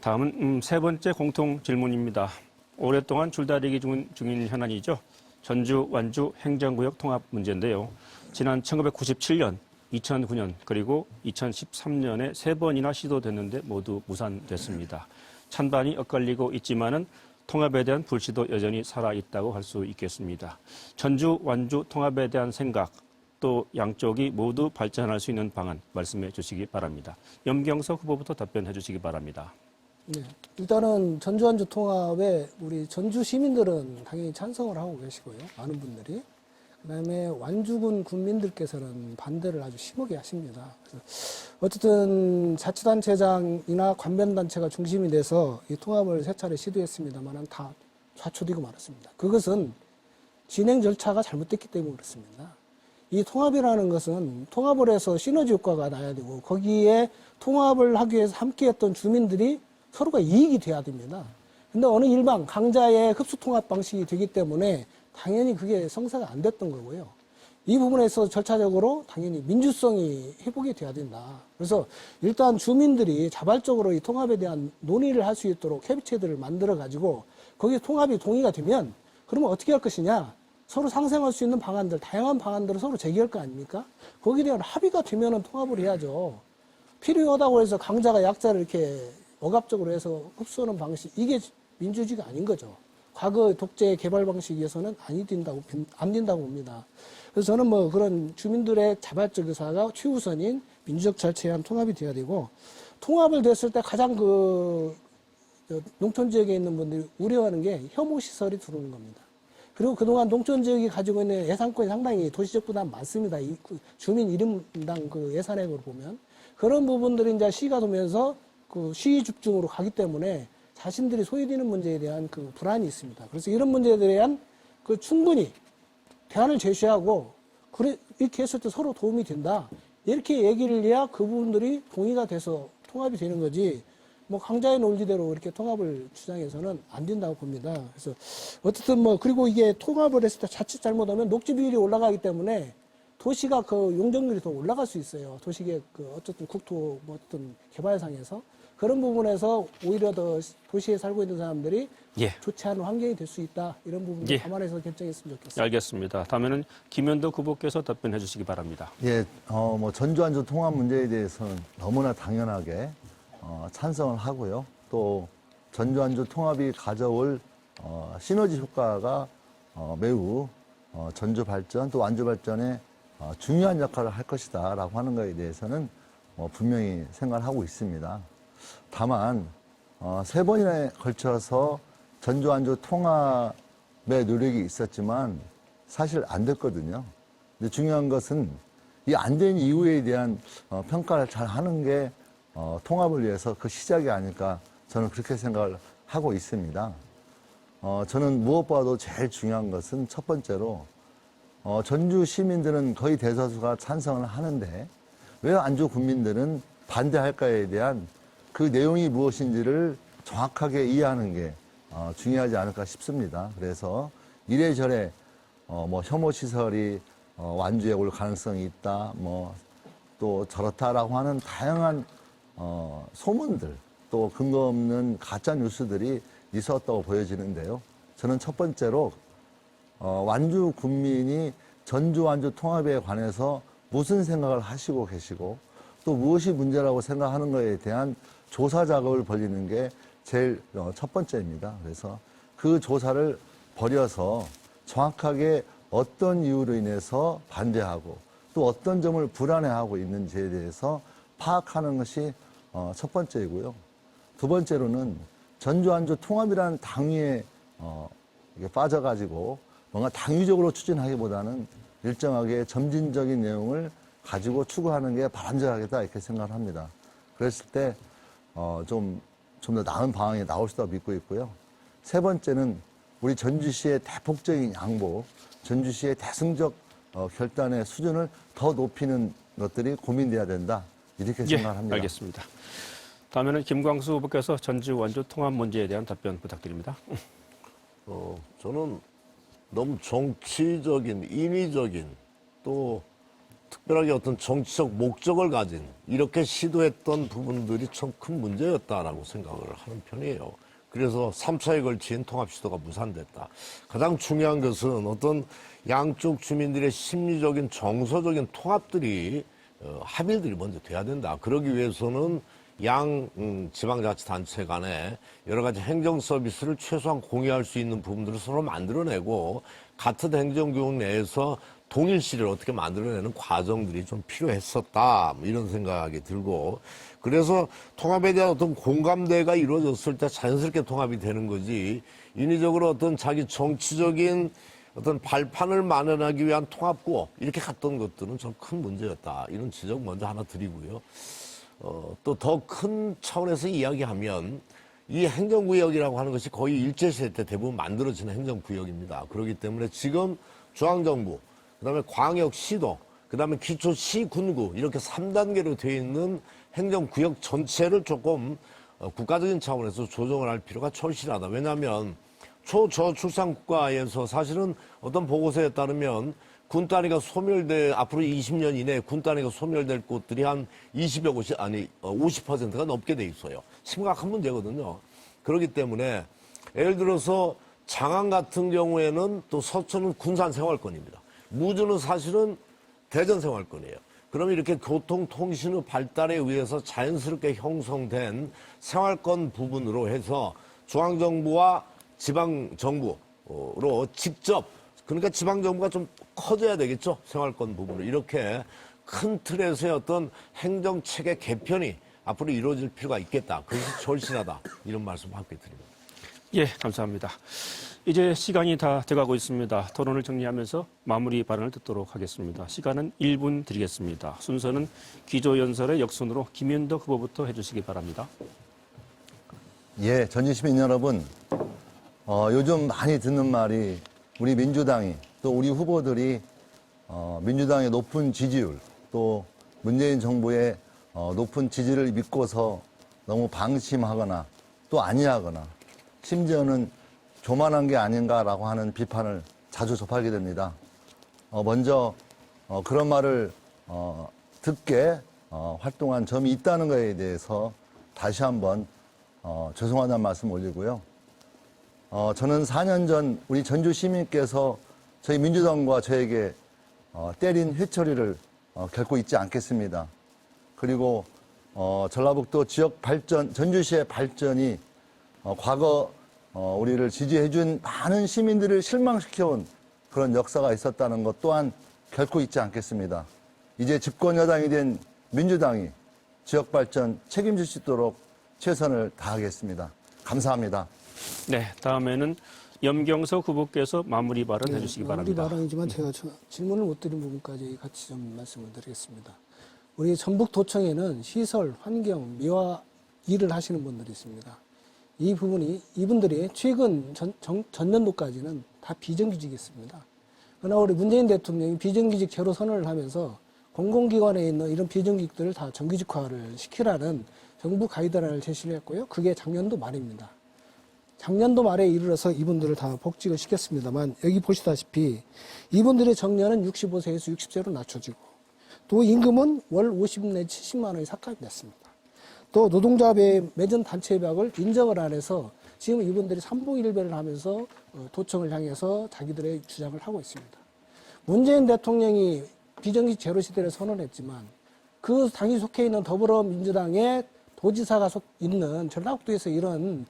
다음은 세 번째 공통 질문입니다. 오랫동안 줄다리기 중인 현안이죠. 전주, 완주 행정구역 통합 문제인데요. 지난 1997년, 2009년 그리고 2013년에 세 번이나 시도됐는데 모두 무산됐습니다. 찬반이 엇갈리고 있지만은 통합에 대한 불씨도 여전히 살아있다고 할 수 있겠습니다. 전주, 완주 통합에 대한 생각, 또 양쪽이 모두 발전할 수 있는 방안 말씀해 주시기 바랍니다. 염경석 후보부터 답변해 주시기 바랍니다. 네. 일단은 전주 완주 통합에 우리 전주 시민들은 당연히 찬성을 하고 계시고요. 많은 분들이. 그다음에 완주군 군민들께서는 반대를 아주 심하게 하십니다. 그래서 어쨌든 자치단체장이나 관변단체가 중심이 돼서 이 통합을 세 차례 시도했습니다만 다 좌초되고 말았습니다. 그것은 진행 절차가 잘못됐기 때문에 그렇습니다. 이 통합이라는 것은 통합을 해서 시너지 효과가 나야 되고 거기에 통합을 하기 위해서 함께했던 주민들이 서로가 이익이 돼야 됩니다. 근데 어느 일방 강자의 흡수 통합 방식이 되기 때문에 당연히 그게 성사가 안 됐던 거고요. 이 부분에서 절차적으로 당연히 민주성이 회복이 돼야 된다. 그래서 일단 주민들이 자발적으로 이 통합에 대한 논의를 할 수 있도록 협의체들을 만들어 가지고 거기에 통합이 동의가 되면 그러면 어떻게 할 것이냐? 서로 상생할 수 있는 방안들, 다양한 방안들을 서로 제기할 거 아닙니까? 거기에 대한 합의가 되면은 통합을 해야죠. 필요하다고 해서 강자가 약자를 이렇게 억압적으로 해서 흡수하는 방식, 이게 민주주의가 아닌 거죠. 과거 독재 개발 방식에서는 안 된다고 봅니다. 그래서 저는 뭐 그런 주민들의 자발적 의사가 최우선인 민주적 절차에 의한 통합이 돼야 되고, 통합을 됐을 때 가장 농촌 지역에 있는 분들이 우려하는 게 혐오 시설이 들어오는 겁니다. 그리고 그동안 농촌 지역이 가지고 있는 예산권이 상당히 도시적 부담 많습니다. 주민 1인당 그 예산액으로 보면. 그런 부분들이 이제 시가 되면서 그 시위 집중으로 가기 때문에 자신들이 소외되는 문제에 대한 그 불안이 있습니다. 그래서 이런 문제에 대한 그 충분히 대안을 제시하고, 그래, 이렇게 했을 때 서로 도움이 된다. 이렇게 얘기를 해야 그 부분들이 동의가 돼서 통합이 되는 거지, 뭐 강자의 논리대로 이렇게 통합을 주장해서는 안 된다고 봅니다. 그래서 어쨌든 뭐, 그리고 이게 통합을 했을 때 자칫 잘못하면 녹지 비율이 올라가기 때문에 도시가 그 용적률이 더 올라갈 수 있어요. 도시계 그 어쨌든 국토 뭐 어떤 개발상에서. 그런 부분에서 오히려 더 도시에 살고 있는 사람들이 예. 좋지 않은 환경이 될 수 있다. 이런 부분을 예. 감안해서 결정했으면 좋겠습니다. 알겠습니다. 다음에는 김현덕 후보께서 답변해 주시기 바랍니다. 예, 뭐 전주 완주 통합 문제에 대해서는 너무나 당연하게 찬성을 하고요. 또 전주 완주 통합이 가져올 시너지 효과가 매우 전주 발전 또 완주 발전에 중요한 역할을 할 것이다라고 하는 것에 대해서는 분명히 생각을 하고 있습니다. 다만 3번이나 걸쳐서 전주 완주 통합의 노력이 있었지만 사실 안 됐거든요. 근데 중요한 것은 이 안 된 이유에 대한 평가를 잘 하는 게 통합을 위해서 그 시작이 아닐까, 저는 그렇게 생각을 하고 있습니다. 저는 무엇보다도 제일 중요한 것은 첫 번째로 전주 시민들은 거의 대다수가 찬성을 하는데 왜 안주 국민들은 반대할까에 대한 그 내용이 무엇인지를 정확하게 이해하는 게 중요하지 않을까 싶습니다. 그래서 이래저래 뭐 혐오 시설이 완주에 올 가능성이 있다, 뭐 또 저렇다라고 하는 다양한 소문들, 또 근거 없는 가짜 뉴스들이 있었다고 보여지는데요. 저는 첫 번째로 완주 국민이 전주 완주 통합에 관해서 무슨 생각을 하시고 계시고 또 무엇이 문제라고 생각하는 것에 대한 조사 작업을 벌이는 게 제일 첫 번째입니다. 그래서 그 조사를 벌여서 정확하게 어떤 이유로 인해서 반대하고 또 어떤 점을 불안해하고 있는지에 대해서 파악하는 것이 첫 번째이고요. 두 번째로는 전주 완주 통합이라는 당위에 빠져가지고 뭔가 당위적으로 추진하기보다는 일정하게 점진적인 내용을 가지고 추구하는 게 바람직하겠다, 이렇게 생각을 합니다. 그랬을 때 좀 더 나은 방향이 나올 수도 믿고 있고요. 세 번째는 우리 전주시의 대폭적인 양보, 전주시의 대승적 결단의 수준을 더 높이는 것들이 고민돼야 된다, 이렇게 생각을 합니다. 알겠습니다. 다음에는 김광수 후보께서 전주 완주 통합 문제에 대한 답변 부탁드립니다. 저는 너무 정치적인, 인위적인, 또 특별하게 어떤 정치적 목적을 가진 이렇게 시도했던 부분들이 참 큰 문제였다라고 생각을 하는 편이에요. 그래서 3차에 걸친 통합 시도가 무산됐다. 가장 중요한 것은 어떤 양쪽 주민들의 심리적인 정서적인 통합들이 합의들이 먼저 돼야 된다. 그러기 위해서는 양 지방자치단체 간에 여러 가지 행정 서비스를 최소한 공유할 수 있는 부분들을 서로 만들어내고 같은 행정구역 내에서 동일시를 어떻게 만들어내는 과정들이 좀 필요했었다, 뭐 이런 생각이 들고, 그래서 통합에 대한 어떤 공감대가 이루어졌을 때 자연스럽게 통합이 되는 거지, 인위적으로 어떤 자기 정치적인 어떤 발판을 마련하기 위한 통합구호 이렇게 갔던 것들은 좀 큰 문제였다, 이런 지적 먼저 하나 드리고요. 또 더 큰 차원에서 이야기하면 이 행정구역이라고 하는 것이 거의 일제시대 때 대부분 만들어지는 행정구역입니다. 그렇기 때문에 지금 중앙정부, 그다음에 광역시도, 그다음에 기초시, 군구 이렇게 3단계로 되어 있는 행정구역 전체를 조금 국가적인 차원에서 조정을 할 필요가 절실하다. 왜냐하면 초저출산 국가에서 사실은 어떤 보고서에 따르면 군 단위가 소멸될, 앞으로 20년 이내에 군 단위가 소멸될 곳들이 한 20여 곳이, 아니, 50%가 넘게 돼 있어요. 심각한 문제거든요. 그렇기 때문에, 예를 들어서 장안 같은 경우에는 또 서천은 군산 생활권입니다. 무주는 사실은 대전 생활권이에요. 그러면 이렇게 교통, 통신의 발달에 의해서 자연스럽게 형성된 생활권 부분으로 해서 중앙정부와 지방정부로 직접, 그러니까 지방정부가 좀 커져야 되겠죠. 생활권 부분을. 이렇게 큰 틀에서의 어떤 행정체계 개편이 앞으로 이루어질 필요가 있겠다. 그것이 절실하다. 이런 말씀 함께 드립니다. 예, 감사합니다. 이제 시간이 다 돼가고 있습니다. 토론을 정리하면서 마무리 발언을 듣도록 하겠습니다. 시간은 1분 드리겠습니다. 순서는 기조연설의 역순으로 김윤덕 후보부터 해주시기 바랍니다. 예, 전주시민 여러분, 요즘 많이 듣는 말이 우리 민주당이 또 우리 후보들이 민주당의 높은 지지율 또 문재인 정부의 높은 지지를 믿고서 너무 방심하거나 또 아니하거나 심지어는 교만한 게 아닌가라고 하는 비판을 자주 접하게 됩니다. 먼저 그런 말을 듣게 활동한 점이 있다는 것에 대해서 다시 한번 죄송하다는 말씀 올리고요. 저는 4년 전 우리 전주 시민께서 저희 민주당과 저에게 때린 회초리를 결코 잊지 않겠습니다. 그리고 전라북도 지역 발전, 전주시의 발전이 과거 우리를 지지해준 많은 시민들을 실망시켜온 그런 역사가 있었다는 것 또한 결코 잊지 않겠습니다. 이제 집권 여당이 된 민주당이 지역 발전 책임질 수 있도록 최선을 다하겠습니다. 감사합니다. 네, 다음에는 염경석 후보께서 마무리 발언 해주시기 바랍니다. 마무리 발언이지만 제가 질문을 못 드린 부분까지 같이 좀 말씀을 드리겠습니다. 우리 전북도청에는 시설, 환경, 미화 일을 하시는 분들이 있습니다. 이 부분이 이분들이 최근 전년도까지는 다 비정규직이었습니다. 그러나 우리 문재인 대통령이 비정규직 제로 선언을 하면서 공공기관에 있는 이런 비정규직들을 다 정규직화를 시키라는 정부 가이드라인을 제시를 했고요. 그게 작년도 말입니다. 작년도 말에 이르러서 이분들을 다 복직을 시켰습니다만 여기 보시다시피 이분들의 정년은 65세에서 60세로 낮춰지고 또 임금은 월 50 내지 70만 원이 삭감이 됐습니다. 또 노동조합의 맺은 단체 협약을 인정을 안 해서 지금 이분들이 삼봉일배를 하면서 도청을 향해서 자기들의 주장을 하고 있습니다. 문재인 대통령이 비정규직 제로 시대를 선언했지만 그 당이 속해 있는 더불어민주당의 도지사가 있는 전라북도에서 이런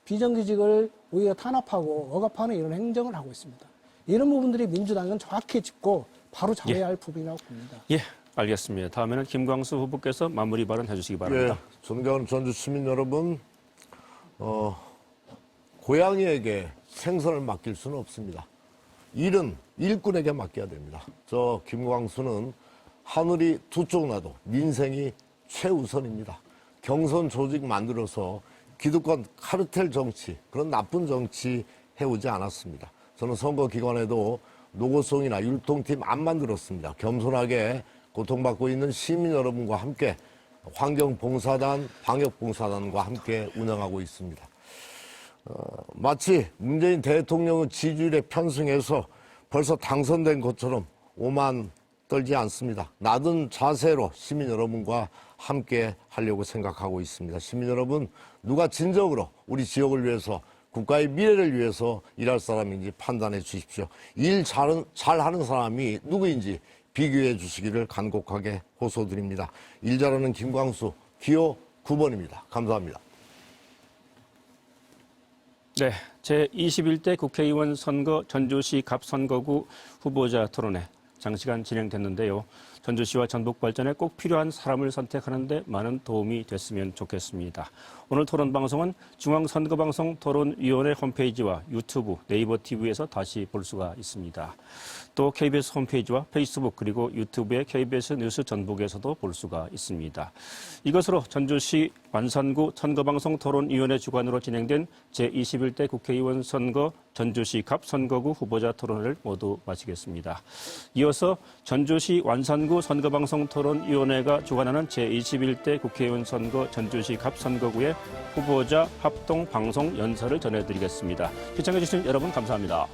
비정규직을 오히려 탄압하고 억압하는 이런 행정을 하고 있습니다. 이런 부분들이 민주당은 정확히 짚고 바로 잡아야 할 부분이라고 봅니다. 예, 알겠습니다. 다음에는 김광수 후보께서 마무리 발언 해주시기 바랍니다. 예, 존경하는 전주 시민 여러분, 고양이에게 생선을 맡길 수는 없습니다. 일은 일꾼에게 맡겨야 됩니다. 저 김광수는 하늘이 두 쪽 나도 민생이 최우선입니다. 경선 조직 만들어서 기득권 카르텔 정치, 그런 나쁜 정치 해오지 않았습니다. 저는 선거 기간에도 노고송이나 율동팀 안 만들었습니다. 겸손하게 고통받고 있는 시민 여러분과 함께 환경봉사단, 방역봉사단과 함께 운영하고 있습니다. 마치 문재인 대통령의 지지율에 편승해서 벌써 당선된 것처럼 오만 떨지 않습니다. 낮은 자세로 시민 여러분과 함께 하려고 생각하고 있습니다. 시민 여러분, 누가 진정으로 우리 지역을 위해서 국가의 미래를 위해서 일할 사람인지 판단해 주십시오. 일 잘하는 사람이 누구인지 비교해 주시기를 간곡하게 호소드립니다. 일 잘하는 김광수, 기호 9번입니다. 감사합니다. 네, 제21대 국회의원 선거 전주시 갑선거구 후보자 토론회 장시간 진행됐는데요. 전주시와 전북 발전에 꼭 필요한 사람을 선택하는 데 많은 도움이 됐으면 좋겠습니다. 오늘 토론 방송은 중앙선거방송 토론위원회 홈페이지와 유튜브, 네이버 TV에서 다시 볼 수가 있습니다. 또 KBS 홈페이지와 페이스북 그리고 유튜브의 KBS 뉴스 전북에서도 볼 수가 있습니다. 이것으로 전주시 완산구 선거방송 토론위원회 주관으로 진행된 제21대 국회의원 선거 전주시 갑선거구 후보자 토론을 모두 마치겠습니다. 이어서 전주시 완산구 선거방송 토론위원회가 주관하는 제21대 국회의원 선거 전주시 갑선거구의 후보자 합동 방송 연설을 전해드리겠습니다. 시청해주신 여러분 감사합니다.